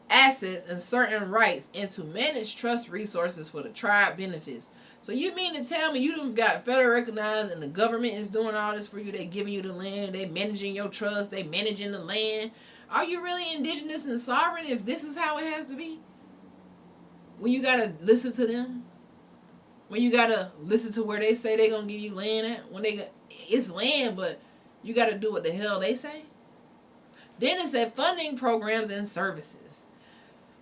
assets, and certain rights, and to manage trust resources for the tribe benefits. So you mean to tell me you done got federal recognized and the government is doing all this for you? They giving you the land, they managing your trust, they managing the land. Are you really indigenous and sovereign if this is how it has to be? When you gotta listen to them? When you gotta listen to where they say they gonna give you land at? When it's land, but you gotta do what the hell they say? Then it said funding programs and services.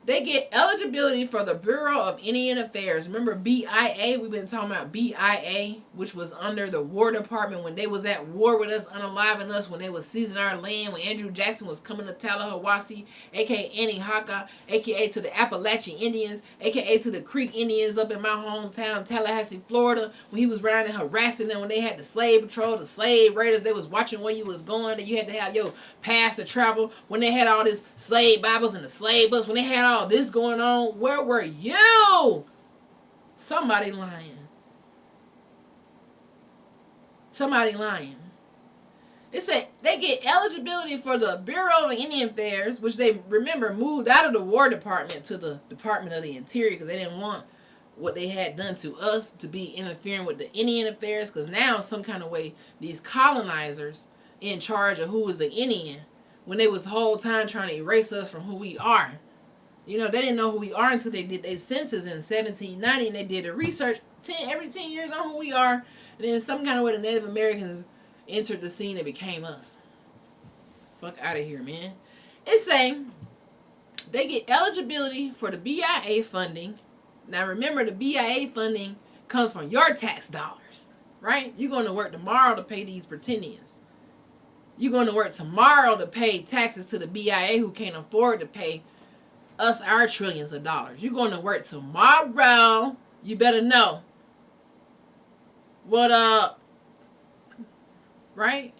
They get eligibility for the Bureau of Indian Affairs. Remember BIA? We've been talking about BIA, which was under the War Department when they was at war with us, unaliving us, when they was seizing our land, when Andrew Jackson was coming to Tallahassee, a.k.a. Anihaka, a.k.a. to the Appalachian Indians, a.k.a. to the Creek Indians up in my hometown, Tallahassee, Florida, when he was around and harassing them, when they had the slave patrol, the slave raiders, they was watching where you was going, that you had to have your pass to travel, when they had all this slave Bibles and the slave books, when they had all this going on, where were you? Somebody lying. Somebody lying. It said they get eligibility for the Bureau of Indian Affairs, which they, remember, moved out of the War Department to the Department of the Interior because they didn't want what they had done to us to be interfering with the Indian affairs, because now some kind of way these colonizers in charge of who was an Indian when they was the whole time trying to erase us from who we are. You know, they didn't know who we are until they did their census in 1790, and they did the research every 10 years on who we are, and then some kind of way the Native Americans entered the scene and became us. Fuck out of here, man. It's saying they get eligibility for the BIA funding. Now remember, the BIA funding comes from your tax dollars, right? You're going to work tomorrow to pay these pretendians. You're going to work tomorrow to pay taxes to the BIA who can't afford to pay us our trillions of dollars. You're going to work tomorrow. You better know. What up? Right?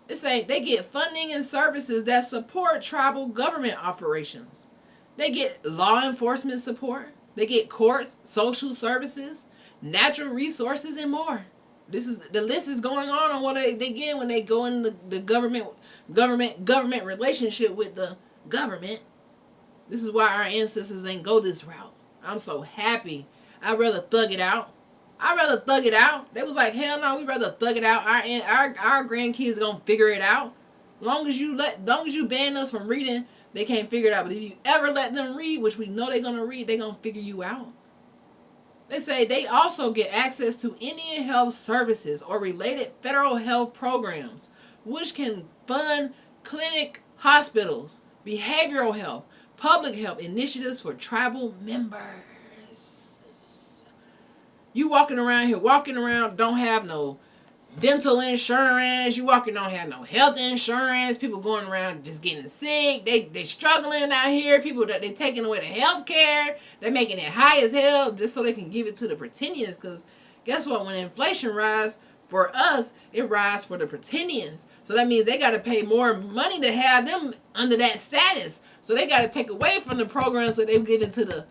It say they get funding and services that support tribal government operations. They get law enforcement support. They get courts, social services, natural resources, and more. The list is going on what they get when they go in the government relationship with the government. This is why our ancestors ain't go this route. I'm so happy. I'd rather thug it out. They was like, hell no, we'd rather thug it out. Our grandkids gonna figure it out. Long as you ban us from reading, they can't figure it out. But if you ever let them read, which we know they're gonna read, they're gonna figure you out. They say they also get access to Indian health services or related federal health programs, which can fund clinic, hospitals, behavioral health, public health initiatives for tribal members. You walking around, don't have no dental insurance. You don't have no health insurance. People going around just getting sick. They struggling out here. People that they taking away the health care. They're making it high as hell just so they can give it to the pretendians. Because guess what? When inflation rise for us, it rise for the pretendians. So that means they got to pay more money to have them under that status. So they got to take away from the programs that they've given to the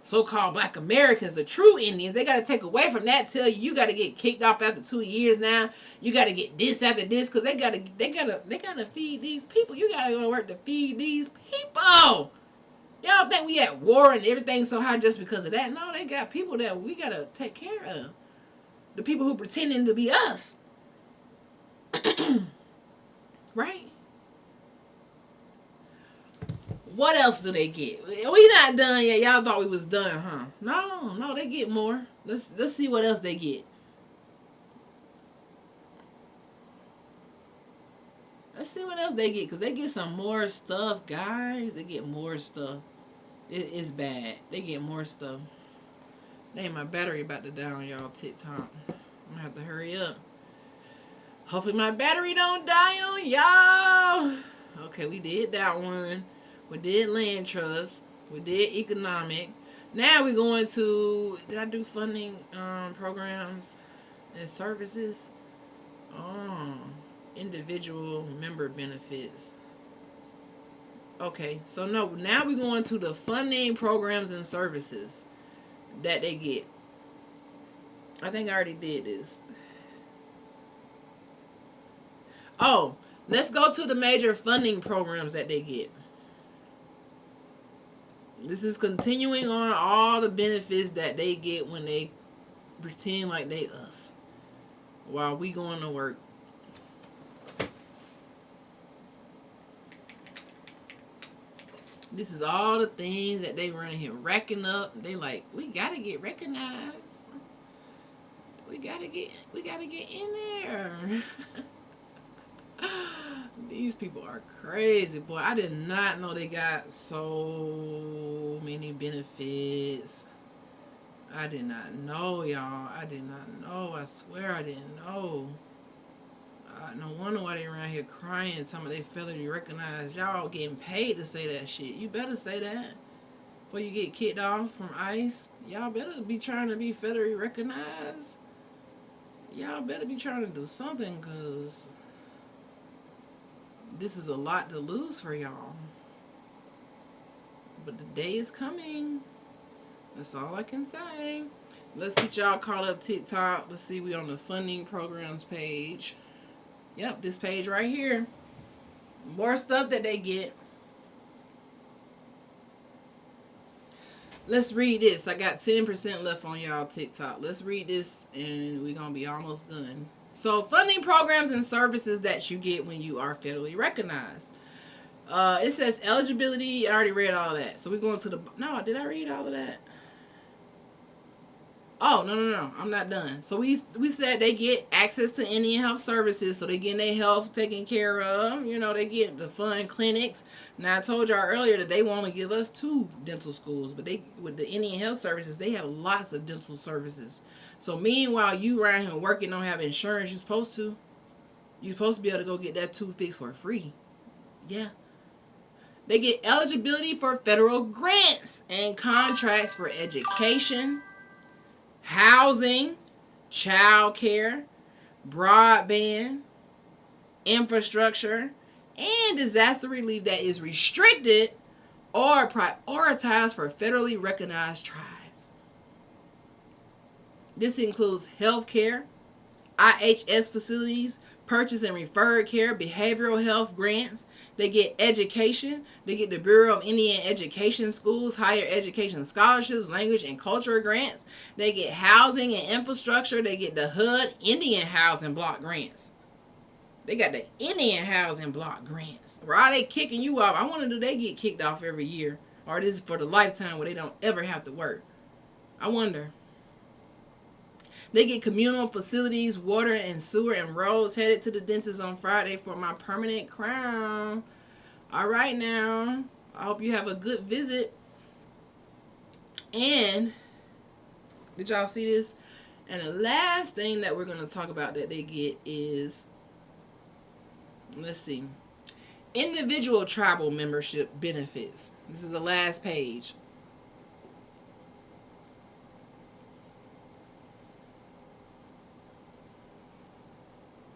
so-called Black Americans, the true Indians. They got to take away from that. Tell you got to get kicked off after 2 years now. You got to get this after this because they gotta feed these people. You got to go to work to feed these people. Y'all think we at war and everything so high just because of that? No, they got people that we got to take care of. The people who pretending to be us. Right? What else do they get? We not done yet. Y'all thought we was done, huh? No, they get more. Let's see what else they get. Let's see what else they get, because they get some more stuff, guys. They get more stuff. It's bad. They get more stuff. Dang, my battery about to die on y'all TikTok. I'm gonna have to hurry up. Hopefully my battery don't die on y'all. Okay, we did that one. We did land trust. We did economic. Now we're going to, did I do funding programs and services? Individual member benefits. Okay, so no, now we're going to the funding programs and services that they get. I think I already did this. Oh, let's go to the major funding programs that they get. This is continuing on all the benefits that they get when they pretend like they us while we going to work. This is all the things that they running here racking up. They like, we gotta get recognized. We gotta get in there. These people are crazy, boy. I did not know they got so many benefits. I did not know, y'all. I did not know. I swear I didn't know. No wonder why they around here crying, telling me they federally recognized. Y'all getting paid to say that shit. You better say that before you get kicked off from ICE. Y'all better be trying to be federally recognized. Y'all better be trying to do something, because this is a lot to lose for y'all. But the day is coming. That's all I can say. Let's get y'all caught up TikTok. Let's see, we on the funding programs page. Yep, this page right here. More stuff that they get. Let's read this. I got 10% left on y'all TikTok. Let's read this and we're going to be almost done. So, funding programs and services that you get when you are federally recognized. It says eligibility. I already read all that. So, we're going to the... No, did I read all of that? Oh, no. I'm not done. So, we said they get access to Indian health services. So, they get their health taken care of. You know, they get the fun clinics. Now, I told y'all earlier that they want to give us 2 dental schools. But they, with the Indian health services, they have lots of dental services. So, meanwhile, you around here working, don't have insurance, you're supposed to. You're supposed to be able to go get that tooth fixed for free. Yeah. They get eligibility for federal grants and contracts for education, housing, child care, broadband, infrastructure, and disaster relief that is restricted or prioritized for federally recognized tribes. This includes health care, IHS facilities, purchase and referred care, behavioral health grants. They get education. They get the Bureau of Indian Education Schools, higher education scholarships, language and culture grants. They get housing and infrastructure. They get the HUD Indian Housing Block grants. They got the Indian Housing Block grants. Why are they kicking you off? I wonder, do they get kicked off every year? Or this is for the lifetime where they don't ever have to work? I wonder. They get communal facilities, water and sewer and roads. Headed to the dentist on Friday for my permanent crown. All right now. I hope you have a good visit. And did y'all see this? And the last thing that we're going to talk about that they get is, let's see, individual tribal membership benefits. This is the last page.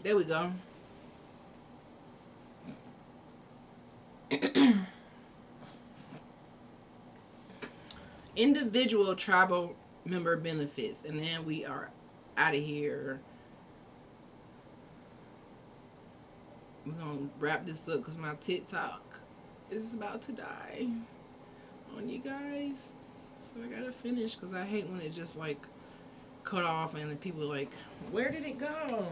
There we go. Individual tribal member benefits. And then we are out of here. We're going to wrap this up because my TikTok is about to die on you guys. So I got to finish because I hate when it just like cut off and the people are like, where did it go?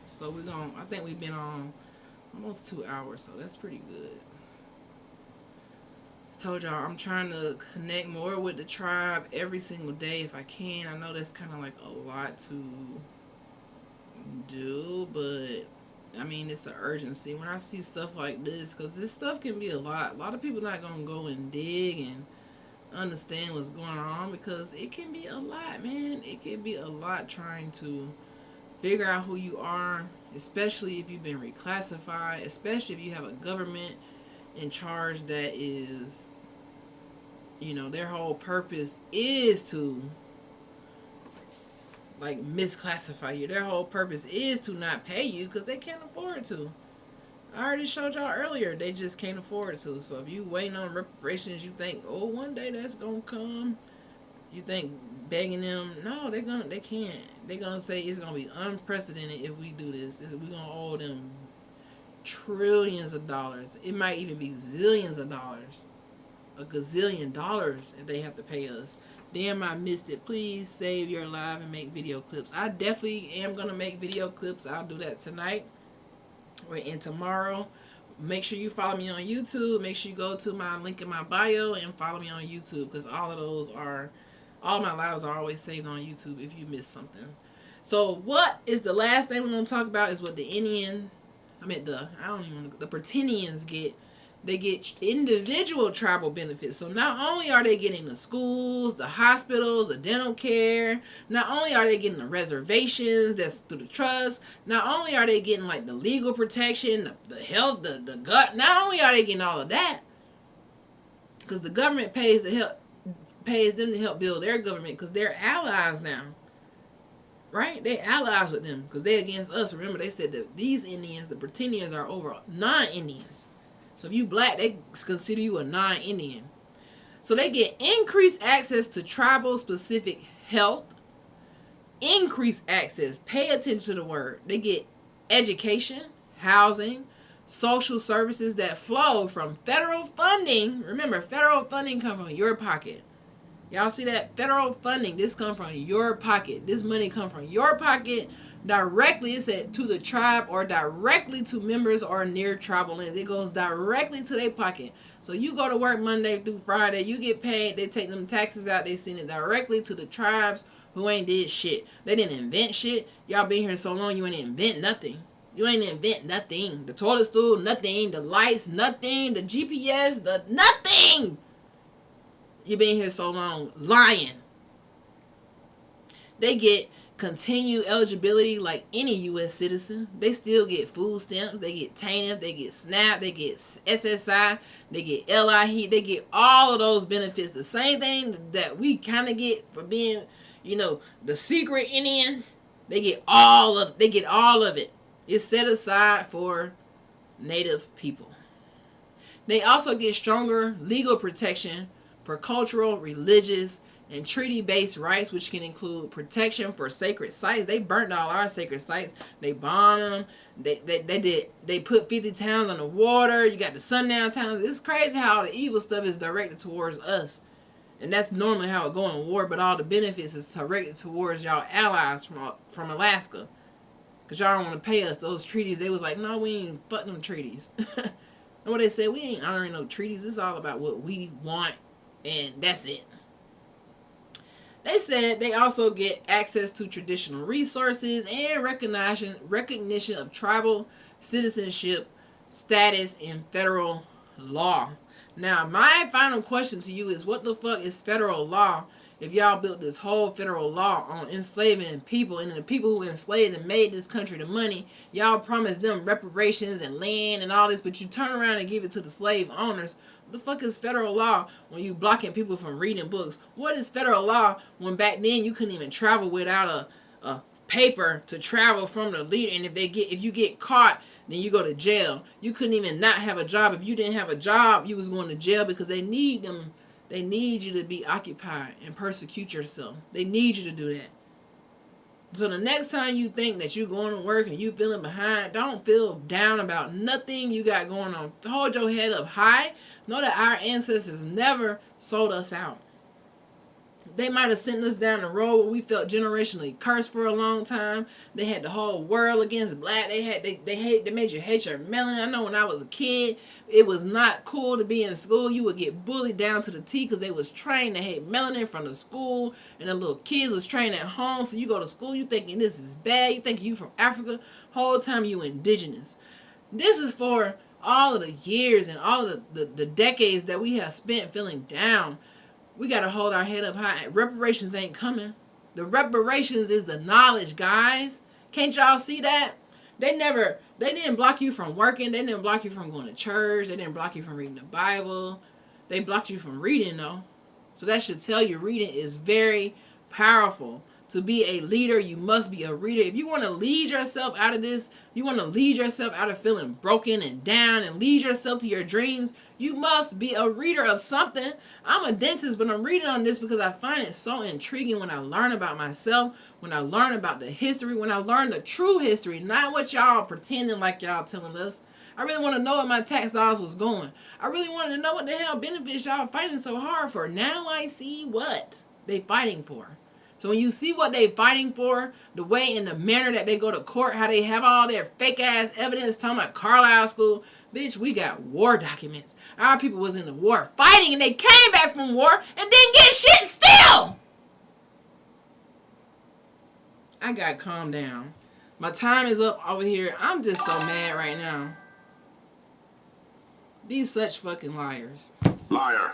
So we're going, I think we've been on almost 2 hours, so that's pretty good. I told y'all I'm trying to connect more with the tribe every single day if I can. I know that's kind of like a lot to do, but I mean, it's an urgency. When I see stuff like this, because this stuff can be a lot of people not going to go and dig and understand what's going on because it can be a lot, man. It can be a lot trying to figure out who you are, especially if you've been reclassified, especially if you have a government in charge that is, you know, their whole purpose is to like misclassify you. Their whole purpose is to not pay you because they can't afford to. I already showed y'all earlier, they just can't afford to. So if you waiting on reparations, you think, oh, one day that's gonna come. You think begging them, no, they can't. They're gonna say it's gonna be unprecedented if we do this. We're gonna owe them trillions of dollars. It might even be zillions of dollars, a gazillion dollars if they have to pay us. Damn, I missed it. Please save your life and make video clips. I definitely am gonna make video clips. I'll do that tonight and tomorrow. Make sure you follow me on YouTube. Make sure you go to my link in my bio and follow me on YouTube because all my lives are always saved on YouTube if you miss something. So what is the last thing we're going to talk about is what the Pretenians get. They get individual tribal benefits. So not only are they getting the schools, the hospitals, the dental care, not only are they getting the reservations that's through the trust, not only are they getting like the legal protection, the health, the gut, not only are they getting all of that, because the government pays them to help build their government because they're allies now. Right? They're allies with them because they're against us. Remember, they said that these Indians, the Pretenians, are over non-Indians. So if you black, they consider you a non-Indian. So they get increased access to tribal specific health, increased access, pay attention to the word. They get education, housing, social services that flow from federal funding. Remember, federal funding comes from your pocket. Y'all see that? Federal funding, this comes from your pocket. This money comes from your pocket directly, it said, to the tribe or directly to members or near tribal lands. It goes directly to their pocket. So you go to work Monday through Friday, you get paid, they take them taxes out, they send it directly to the tribes who ain't did shit. They didn't invent shit. Y'all been here so long, you ain't invent nothing. You ain't invent nothing. The toilet stool, nothing. The lights, nothing. The GPS, the nothing. You been here so long, lying. They get continued eligibility like any U.S. citizen. They still get food stamps. They get TANF. They get SNAP. They get SSI. They get LIHEAP. They get all of those benefits. The same thing that we kind of get for being, the secret Indians. They get all of it. It's set aside for Native people. They also get stronger legal protection for cultural, religious, and treaty-based rights, which can include protection for sacred sites. They burnt all our sacred sites. They bombed them. They put 50 towns on the water. You got the sundown towns. It's crazy how all the evil stuff is directed towards us. And that's normally how it go in war, but all the benefits is directed towards y'all allies from Alaska. Because y'all don't want to pay us those treaties. They was like, no, we ain't fucking them treaties. And what they said, we ain't honoring no treaties. It's all about what we want, and that's it. They said they also get access to traditional resources and recognition of tribal citizenship status in federal law. Now, my final question to you is, what the fuck is federal law if y'all built this whole federal law on enslaving people, and the people who enslaved and made this country the money, y'all promised them reparations and land and all this, but you turn around and give it to the slave owners? What the fuck is federal law when you blocking people from reading books? What is federal law when back then you couldn't even travel without a paper to travel from the leader, and if you get caught, then you go to jail. You couldn't even not have a job. If you didn't have a job, you was going to jail because they need you to be occupied and persecute yourself. They need you to do that. So the next time you think that you're going to work and you feeling behind, don't feel down about nothing you got going on. Hold your head up high. Know that our ancestors never sold us out. They might have sent us down the road where we felt generationally cursed for a long time. They had the whole world against black. They made you hate your melanin. I know when I was a kid, it was not cool to be in school. You would get bullied down to the T because they was trained to hate melanin from the school, and the little kids was trained at home. So you go to school, you thinking this is bad. You think you from Africa. Whole time you indigenous. This is for all of the years and all of the decades that we have spent feeling down. We got to hold our head up high. Reparations ain't coming. The reparations is the knowledge, guys. Can't y'all see that? They didn't block you from working. They didn't block you from going to church. They didn't block you from reading the Bible. They blocked you from reading, though. So that should tell you reading is very powerful. To be a leader, you must be a reader. If you want to lead yourself out of this, you want to lead yourself out of feeling broken and down and lead yourself to your dreams, you must be a reader of something. I'm a dentist, but I'm reading on this because I find it so intriguing when I learn about myself, when I learn about the history, when I learn the true history, not what y'all pretending like y'all telling us. I really want to know where my tax dollars was going. I really wanted to know what the hell benefits y'all fighting so hard for. Now I see what they fighting for. So when you see what they fighting for, the way and the manner that they go to court, how they have all their fake ass evidence talking about Carlisle School, bitch, we got war documents. Our people was in the war fighting, and they came back from war and didn't get shit still. I got to calm down. My time is up over here. I'm just so mad right now. These such fucking liars. Liar.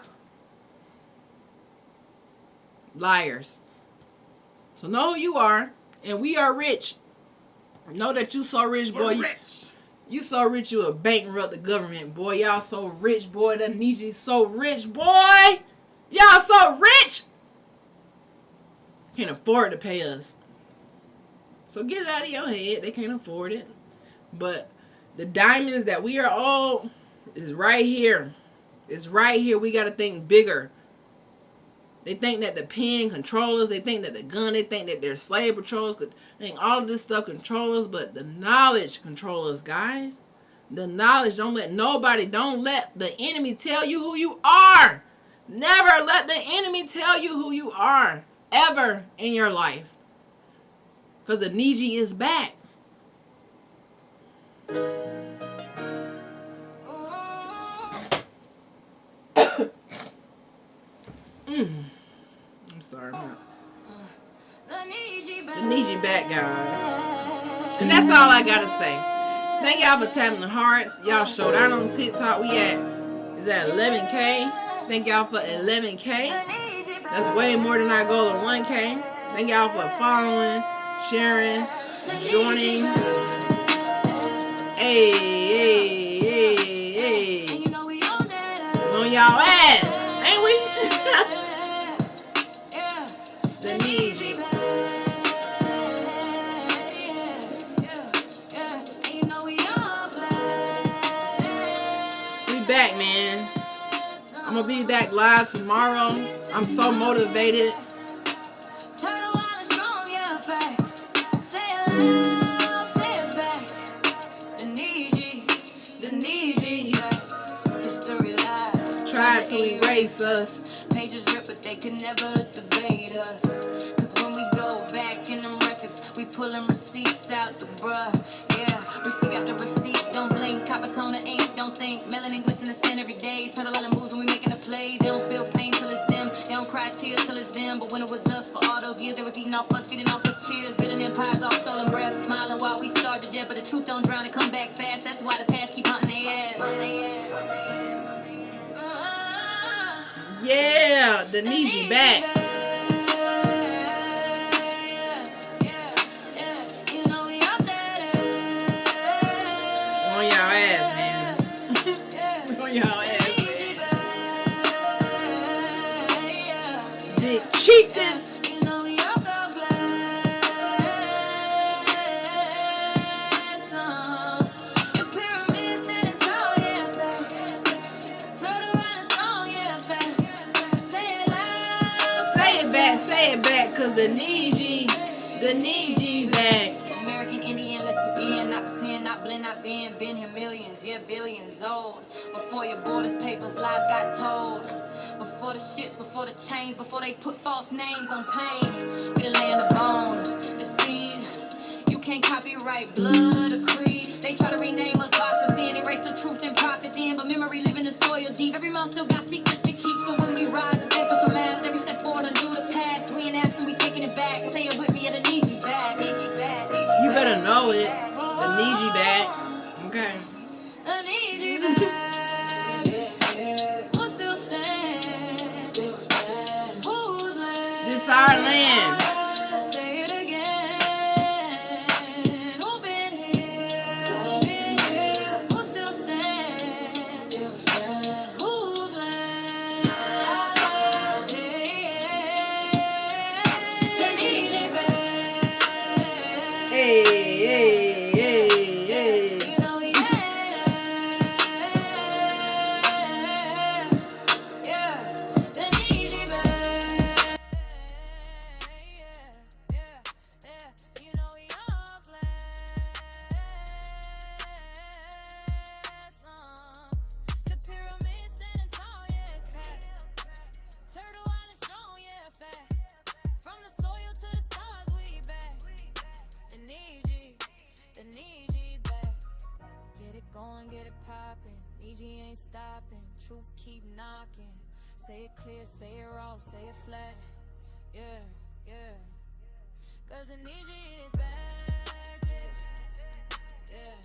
Liars. So know who you are, and we are rich. Know that you so rich, boy. You so rich, you a bankrupt the government, boy. Y'all so rich, boy. That Nietzsche so rich, boy. Y'all so rich. Can't afford to pay us. So get it out of your head. They can't afford it. But the diamonds that we are owed is right here. It's right here. We got to think bigger. They think that the pen control us. They think that the gun, they think that their slave patrols, they think all of this stuff control us, but the knowledge control us, guys. The knowledge. Don't let the enemy tell you who you are. Never let the enemy tell you who you are, ever in your life. Because the Niji is back. I'm sorry. The Niji back, guys. And that's all I gotta say. Thank y'all for tapping the hearts. Y'all showed out on TikTok. Is at 11K. Thank y'all for 11K. That's way more than our goal of 1K. Thank y'all for following, sharing, joining. Hey. We on y'all ass, ain't we? The Niji. We back, man. I'm gonna be back live tomorrow. I'm so motivated. Tried to erase us. Pages rip, but they can never debate us. Cause when we go back in them records, we pulling receipts out the bruh. Yeah, receipt after receipt. Don't blink, copper tone of ink. Don't think melanin glisten the sin every day. Turtle island moves when we making a play. They don't feel pain till it's them. They don't cry tears till it's them. But when it was us for all those years, they was eating off us, feeding off us cheers. Building empires off stolen breath. Smiling while we start to death. But the truth don't drown and come back fast. That's why the past keep hunting their ass. Yeah, the Niji back. On y'all ass, man. On y'all ass, man. Big cheekers. Say it back, cause the Niji back. American Indian, let's begin. Not pretend, not blend, not bend. Been here millions, yeah, billions old. Before your borders, papers, lies got told. Before the ships, before the chains, before they put false names on pain. We the land of bone, the seed. You can't copyright blood or creed. They try to rename us boxes in, erase the truth and profit then. But memory live in the soil deep. Every mouth still got secrets to keep. So when we rise, it's extra some math. Every step forward, undo the past. We ain't asking, we taking it back. Say it with me, the Niji back. You better know it. The Niji back. Okay. The Niji back. Who still stands? Who's land? This our land. Say it again. Who been here? Who still stands? Who's land? The Niji back. Hey. You know we yeah. The Niji back. Yeah. You know we all blessed. The pyramid standing tall, yeah, crack. Turtle island strong, yeah, fat. From the soil to the stars, we back. The Niji back. Get it going, get it poppin'. Niji ain't stopping. Truth keep knocking. Say it clear, say it raw, say it flat. Yeah. Cause the Niji is back, bitch. Yeah.